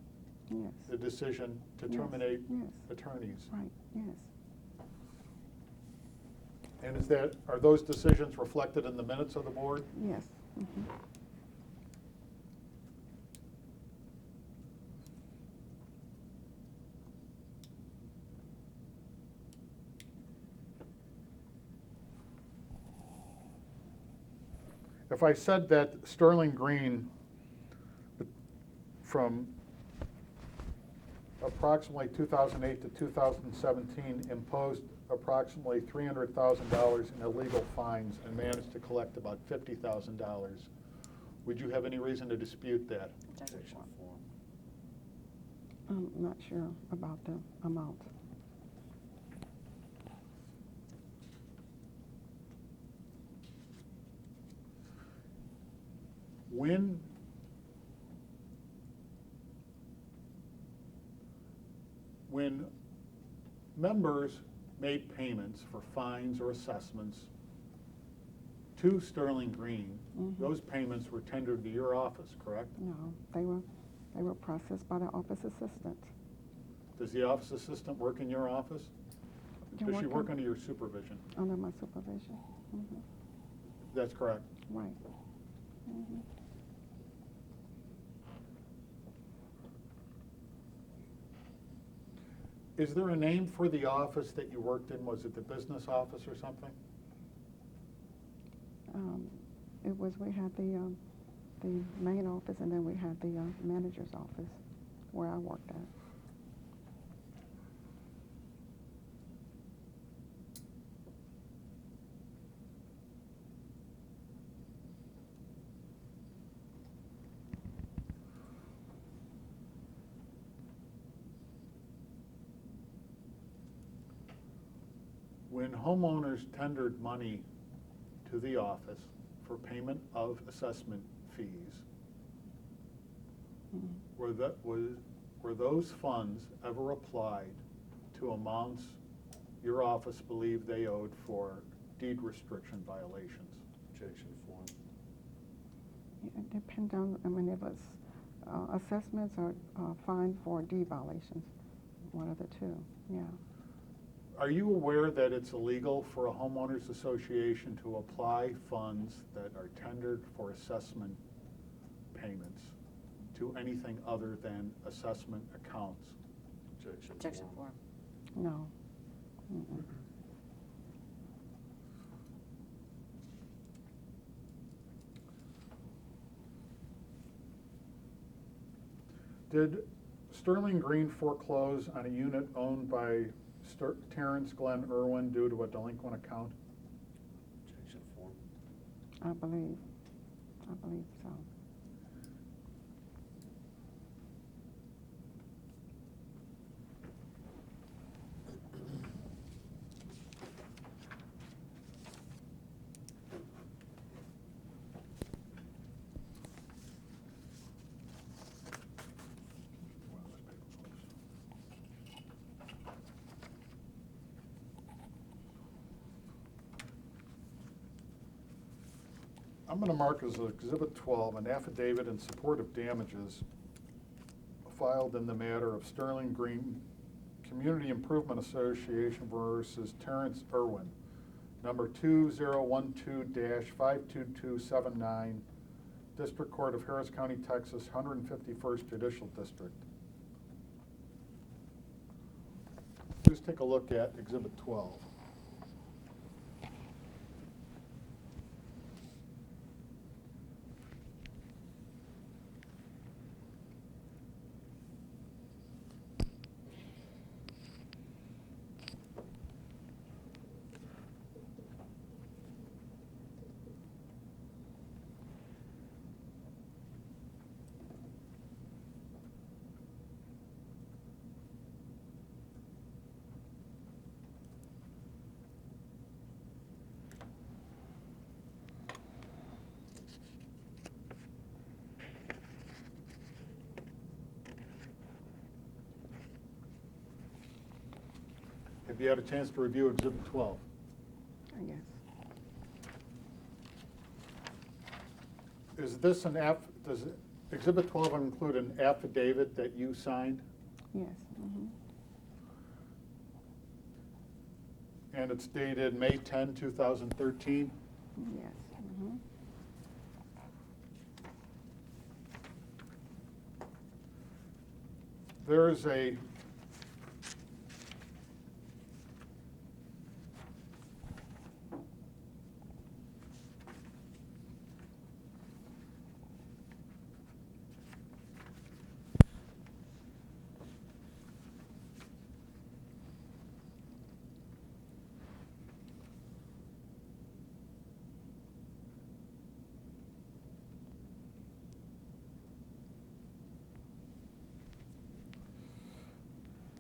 Yes, the decision to Yes, terminate yes. attorneys? right, yes. And are those decisions reflected in the minutes of the board? Yes. Mhm. If I said that Sterling Green, from approximately 2008 to 2017, imposed approximately $300,000 in illegal fines and managed to collect about $50,000, would you have any reason to dispute that? Objection 4. I'm not sure about the amount. When members made payments for fines or assessments to Sterling Green, Mhm. those payments were tendered to your office, correct? No, they were processed by the office assistant. Does the office assistant work in your office? They Does she work work on- under your supervision? Under my supervision. Mhm. That's correct. Right. Mhm. Is there a name for the office that you worked in? Was it the business office or something? We had the main office, and then we had the manager's office where I worked at. When homeowners tendered money to the office for payment of assessment fees, Mhm. were those funds ever applied to amounts your office believed they owed for deed restriction violations? Objection 4. It depends on, if it's assessments or fines for deed violations, one of the two, yeah. Are you aware that it's illegal for a homeowners association to apply funds that are tendered for assessment payments to anything other than assessment accounts? Objection 4. No. Mm-mm. Did Sterling Green foreclose on a unit owned by Terrence Glenn Irwin due to a delinquent account? Objection 4. I believe so. I'm going to mark as Exhibit 12 an affidavit in support of damages filed in the matter of Sterling Green Community Improvement Association versus Terrence Irwin, number 2012-52279, District Court of Harris County, Texas, 151st Judicial District. Please take a look at Exhibit 12. Have you had a chance to review Exhibit 12? Yes. Is this does Exhibit 12 include an affidavit that you signed? Yes. Mhm. And it's dated May 10, 2013? Yes. Mhm. There is a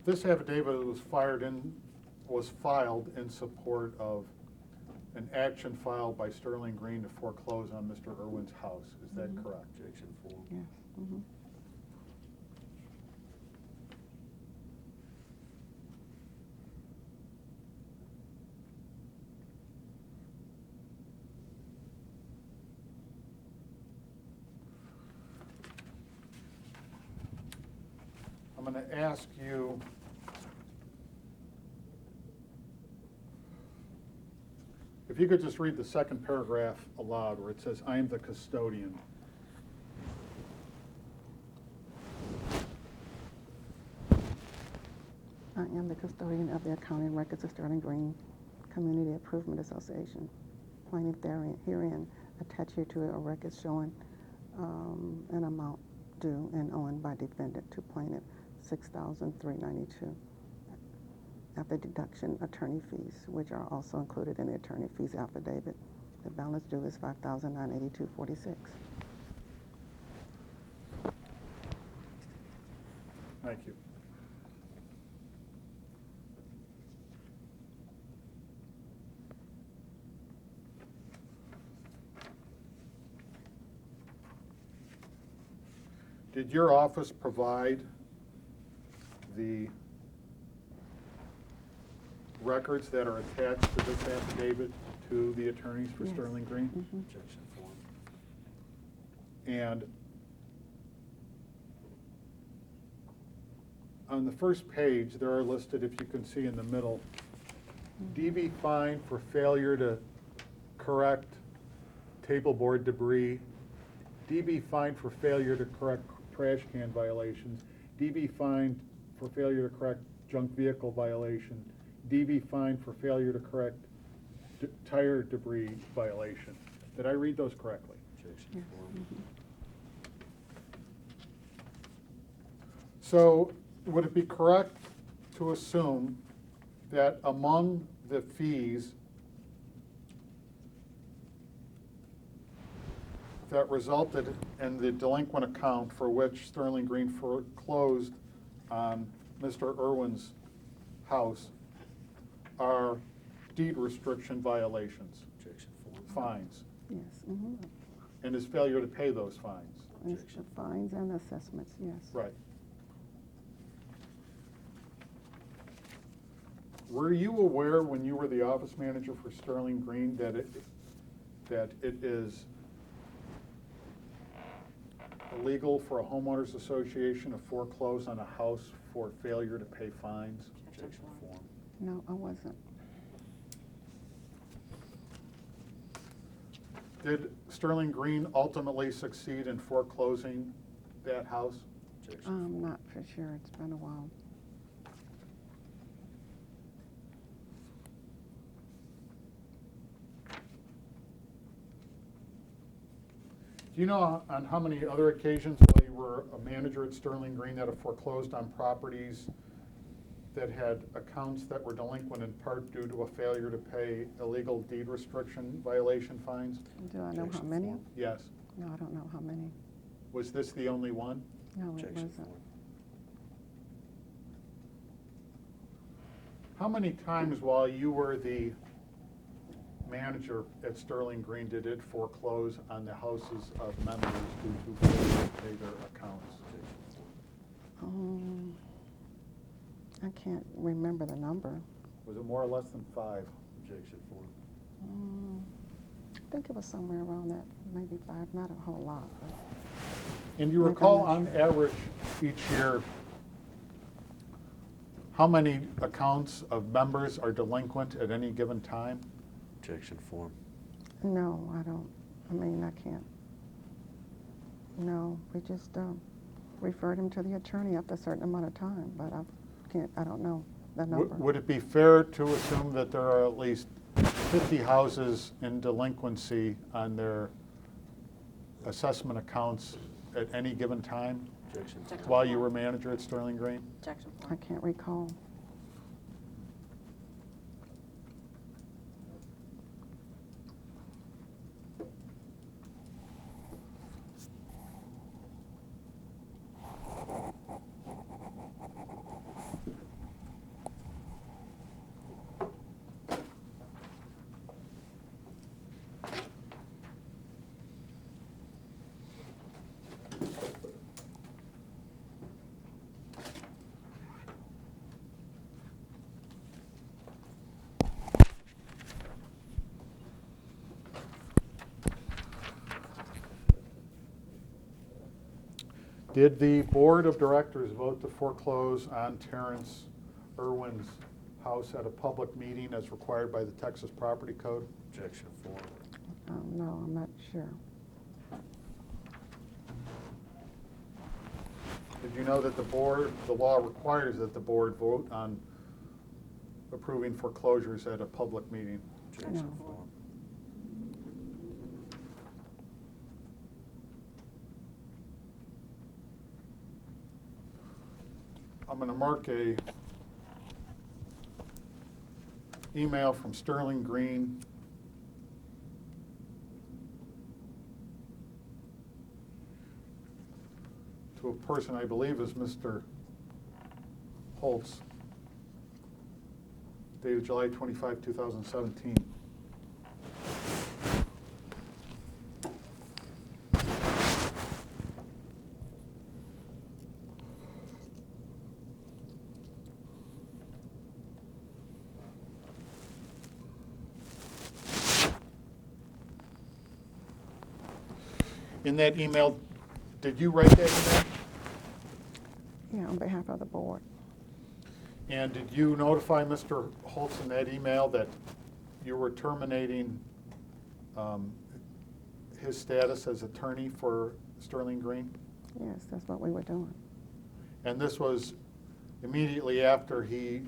this affidavit was filed in support of an action filed by Sterling Green to foreclose on Mr. Irwin's house. Is that Mhm. correct? Objection 4. Yes. Mhm. I'm going to ask you if you could just read the second paragraph aloud where it says, "I am the custodian." I am the custodian of the accounting records of Sterling Green Community Improvement Association. Plaintiff herein attach here to it a record showing an amount due and owing by defendant to plaintiff $6,392 after deduction attorney fees, which are also included in the attorney fees affidavit. The balance due is $5,982.46. Thank you. Did your office provide the records that are attached to this affidavit to the attorneys for Yes. Sterling Green? Mhm. Objection 4. And on the first page, there are listed, if you can see in the middle, DV fine for failure to correct table board debris, DV fine for failure to correct trash can violations, DV fine for failure to correct junk vehicle violation, DV fine for failure to correct tire debris violation. Did I read those correctly? Objection Yes. 4. Mhm. So would it be correct to assume that among the fees that resulted in the delinquent account for which Sterling Green foreclosed on Mr. Irwin's house are deed restriction violations, Objection 4. fines, Yes. Mhm. and his failure to pay those fines? It's the fines and assessments, yes. Right. Were you aware when you were the office manager for Sterling Green that it is illegal for a homeowners association to foreclose on a house for failure to pay fines? Objection 4. No, I wasn't. Did Sterling Green ultimately succeed in foreclosing that house? Objection I'm 4. not for sure. It's been a while. Do you know on how many other occasions while you were a manager at Sterling Green that have foreclosed on properties that had accounts that were delinquent in part due to a failure to pay illegal deed restriction violation fines? Do I know how Objection many? 4. Yes. No, I don't know how many. Was this the only one? No, it Objection wasn't. 4. How many times while you were the manager at Sterling Green did it foreclose on the houses of members due to failure to pay their accounts? Objection 4. I can't remember the number. Was it more or less than 5? Objection 4. I think it was somewhere around that, maybe 5, not a whole lot. But And you Maybe recall, I'm on not average, each year, how many accounts of members are delinquent at any given time? Objection form. no, I don't. I mean, I can't. No, we just referred him to the attorney after a certain amount of time, but I don't know the number. Would it be fair to assume that there are at least 50 houses in delinquency on their assessment accounts at any given time Objection. Objection while you form. were manager at Sterling Green? Objection I form. can't recall. Did the board of directors vote to foreclose on Terrence Irwin's house at a public meeting as required by the Texas Property Code? Objection form. No, I'm not sure. Did you know that the law requires that the board vote on approving foreclosures at a public meeting? Objection No. form. I'm going to mark a email from Sterling Green to a person I believe is Mr. Holtz, dated July 25, 2017. In that email, did you write that email? Yeah, on behalf of the board. And did you notify Mr. Holtz in that email that you were terminating his status as attorney for Sterling Green? Yes, that's what we were doing. And this was immediately after he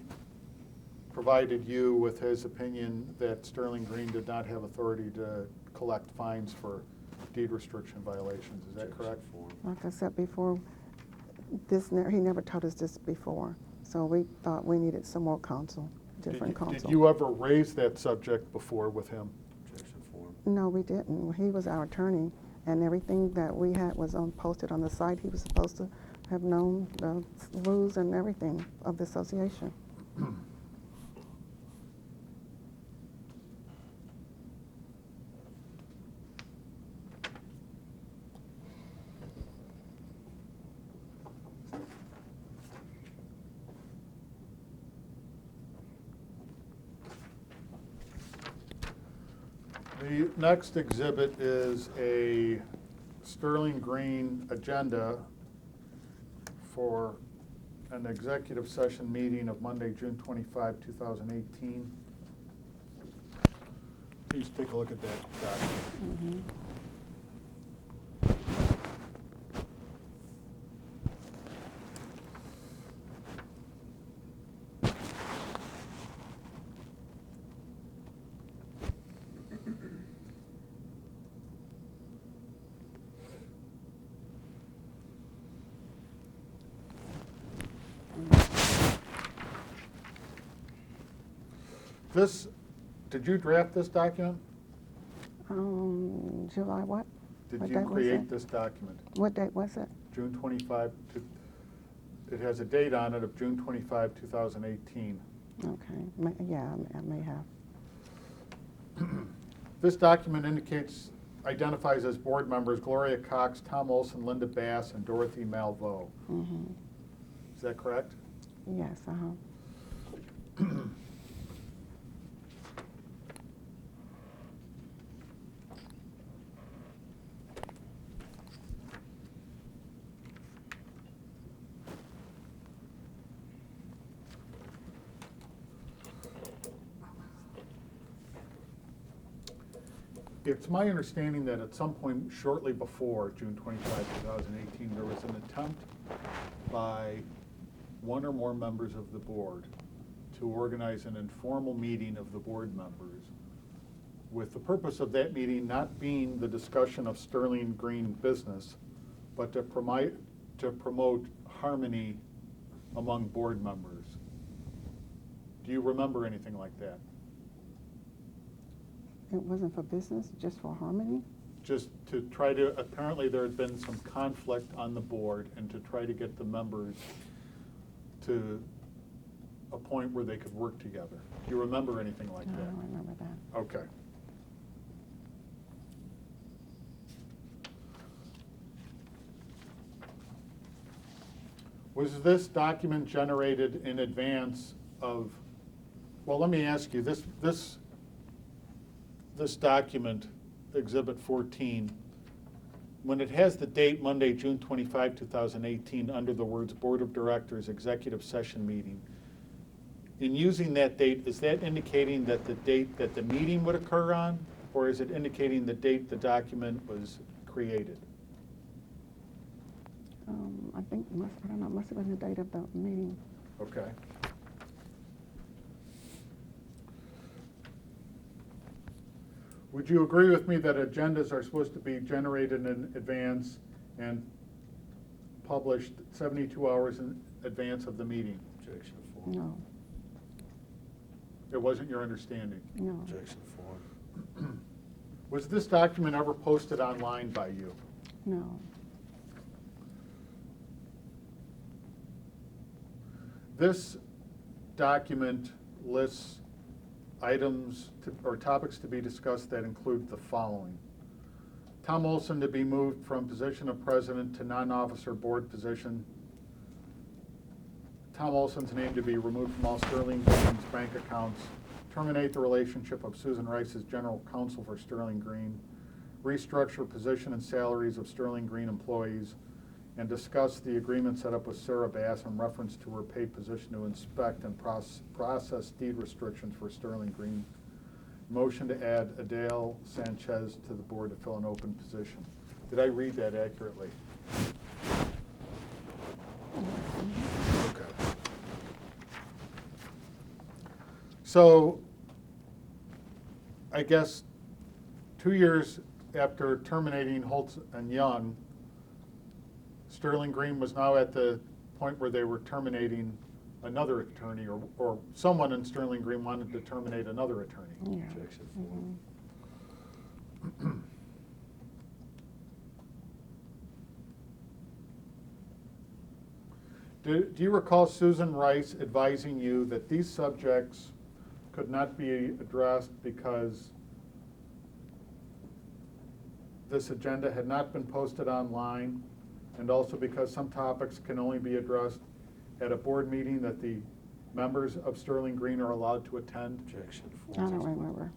provided you with his opinion that Sterling Green did not have authority to collect fines for deed restriction violations. Is that correct? Objection form. Like I said before, he never told us this before, so we thought we needed some more counsel, different counsel. Did you ever raise that subject before with him? Objection form. No, we didn't. He was our attorney, and everything that we had was posted on the site. He was supposed to have known the rules and everything of the association. The next exhibit is a Sterling Green agenda for an executive session meeting of Monday, June 25, 2018. Please take a look at that document. Mhm. Did you draft this document? July what? Did What you date was create it? this document? What date was it? June 25, it has a date on it of June 25, 2018. Okay, yeah, I may have. This document identifies as board members Gloria Cox, Tom Olson, Linda Bass, and Dorothy Malveaux. Mm-hmm. Is that correct? Yes, It's my understanding that at some point shortly before June 25, 2018, there was an attempt by one or more members of the board to organize an informal meeting of the board members, with the purpose of that meeting not being the discussion of Sterling Green business, but to promote harmony among board members. Do you remember anything like that? It wasn't for business, just for harmony? Just to try to, apparently there had been some conflict on the board, and to try to get the members to a point where they could work together. Do you remember anything like No, I that? don't remember that. Okay. Was this document generated in advance of, well, let me ask you, this document, Exhibit 14, when it has the date Monday, June 25, 2018, under the words Board of Directors Executive Session Meeting, in using that date, is that indicating that the date that the meeting would occur on, or is it indicating the date the document was created? I think, I don't know, must have been the date of the meeting. Okay. Would you agree with me that agendas are supposed to be generated in advance and published 72 hours in advance of the meeting? Objection form. No, It wasn't your understanding. no, Objection form. Was this document ever posted online by you? no. This document lists items or topics to be discussed that include the following. Tom Olson to be moved from position of president to non-officer board position. Tom Olson's name to be removed from all Sterling Green's bank accounts. Terminate the relationship of Susan Rice as general counsel for Sterling Green. Restructure position and salaries of Sterling Green employees. And discuss the agreement set up with Sarah Bass in reference to her paid position to inspect and process deed restrictions for Sterling Green. Motion to add Adele Sanchez to the board to fill an open position. Did I read that accurately? Okay. So, I guess 2 years after terminating Holtz and Young, Sterling Green was now at the point where they were terminating another attorney, or someone in Sterling Green wanted to terminate another attorney. Yeah. Objection form. Do you recall Susan Rice advising you that these subjects could not be addressed because this agenda had not been posted online, and also because some topics can only be addressed at a board meeting that the members of Sterling Green are allowed to attend? Objection I form. don't remember.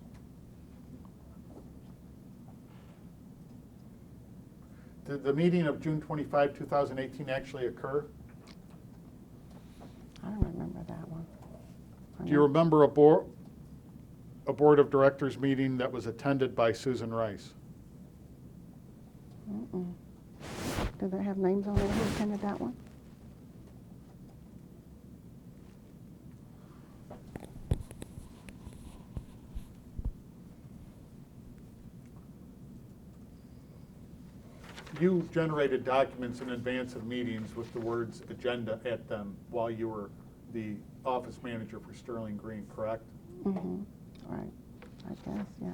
Did the meeting of June 25, 2018 actually occur? I don't remember that one. Do you remember a board of directors meeting that was attended by Susan Rice? Mm-mm. Do they have names on there who attended that one? You generated documents in advance of meetings with the words agenda at them while you were the office manager for Sterling Green, correct? Mm-hmm. Right. I guess, yeah.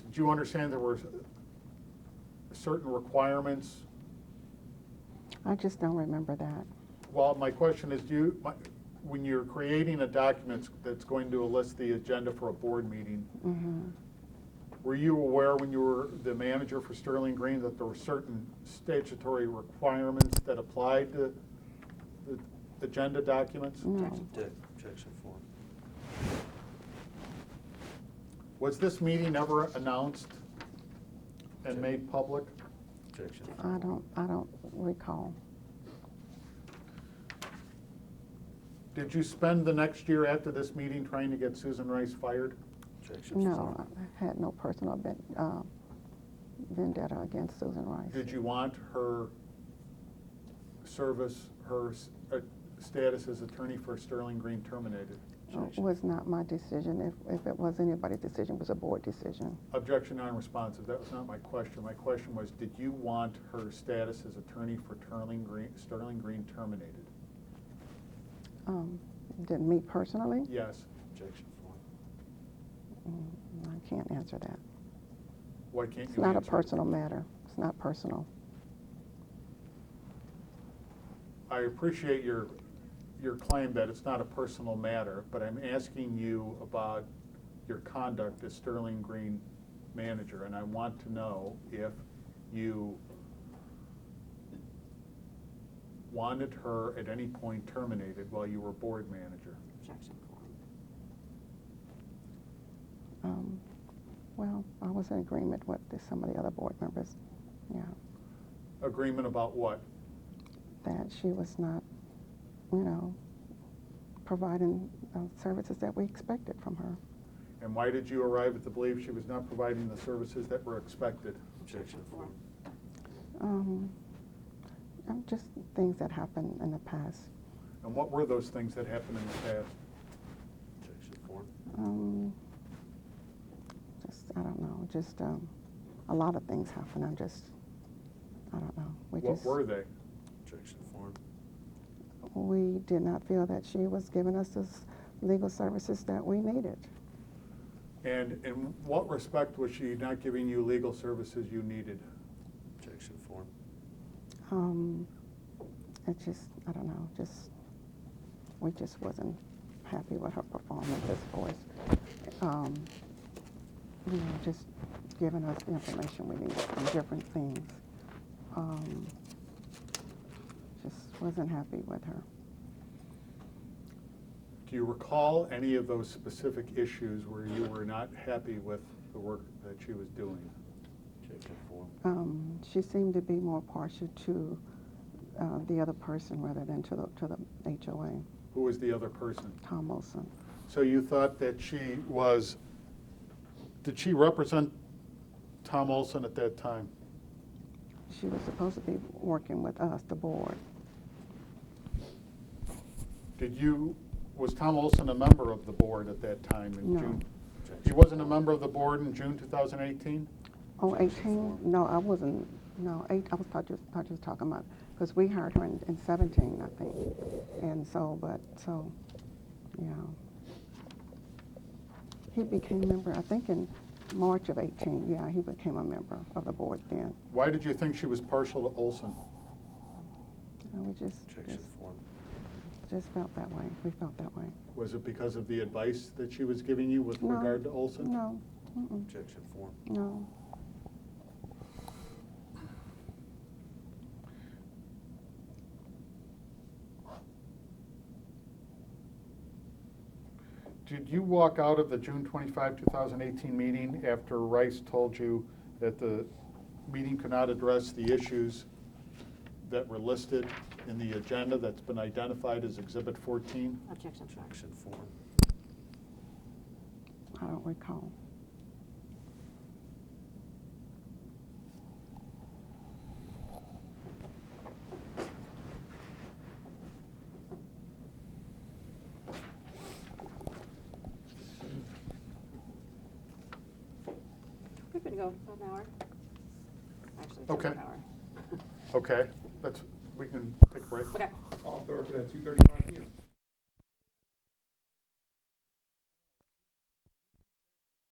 Did you understand there were certain requirements? I just don't remember that. Well, my question is, when you're creating a document that's going to list the agenda for a board meeting, Mm-hmm. were you aware when you were the manager for Sterling Green that there were certain statutory requirements that applied to the agenda documents? No. Objection form. Was this meeting ever announced and made public? Objection I form. don't recall. Did you spend the next year after this meeting trying to get Susan Rice fired? Objection No, four. I had no personal vendetta against Susan Rice. Did you want her service, her status as attorney for Sterling Green terminated? It was not my decision. If it was anybody's decision, it was a board decision. Objection non-responsive. That was not my question. My question was, did you want her status as attorney for Sterling Green terminated? Didn't me personally? Yes. Objection four. I can't answer that. Why can't you It's not a answer it? personal matter. It's not personal. I appreciate your claim that it's not a personal matter, but I'm asking you about your conduct as Sterling Green manager, and I want to know if you wanted her at any point terminated while you were board manager. Objection 4. Well, I was in agreement with some of the other board members, yeah, Agreement about what? that she was not, providing services that we expected from her. And why did you arrive at the belief she was not providing the services that were expected? Objection four. Just things that happened in the past. And what were those things that happened in the past? Objection four. I don't know, just a lot of things happened. I don't know. What were they? Objection four. We did not feel that she was giving us the legal services that we needed. And in what respect was she not giving you legal services you needed? Objection four. It just, I don't know, we just wasn't happy with her performance as far as, just giving us the information we needed on different things. Just wasn't happy with her. Do you recall any of those specific issues where you were not happy with the work that she was doing? Objection four. She seemed to be more partial to the other person rather than to the HOA, Who was the other person? Tom Olson. So you thought that she was, did she represent Tom Olson at that time? She was supposed to be working with us, the board. Was Tom Olson a member of the board at that time in No. June? Objection He wasn't a four. member of the board in June 2018? Oh, 18? No, I wasn't. No, 8. I thought you was talking about, because we hired her in 17, I think. And so, yeah. He became a member, I think, in March of 18. Yeah, he became a member of the board then. Why did you think she was partial to Olson? We Objection four. just felt that way. We felt that way. Was it because of the advice that she was giving you with No, regard to Olson? No. Mm-mm. Objection four. No. Did you walk out of the June 25, 2018 meeting after Rice told you that the meeting could not address the issues that were listed in the agenda that's been identified as Exhibit 14? Objection 4. Objection four. I don't recall. We're good to go. About an hour. Actually, it's Okay. over an hour. Okay, we can take a break. Okay. Off the record at 2:35 p.m.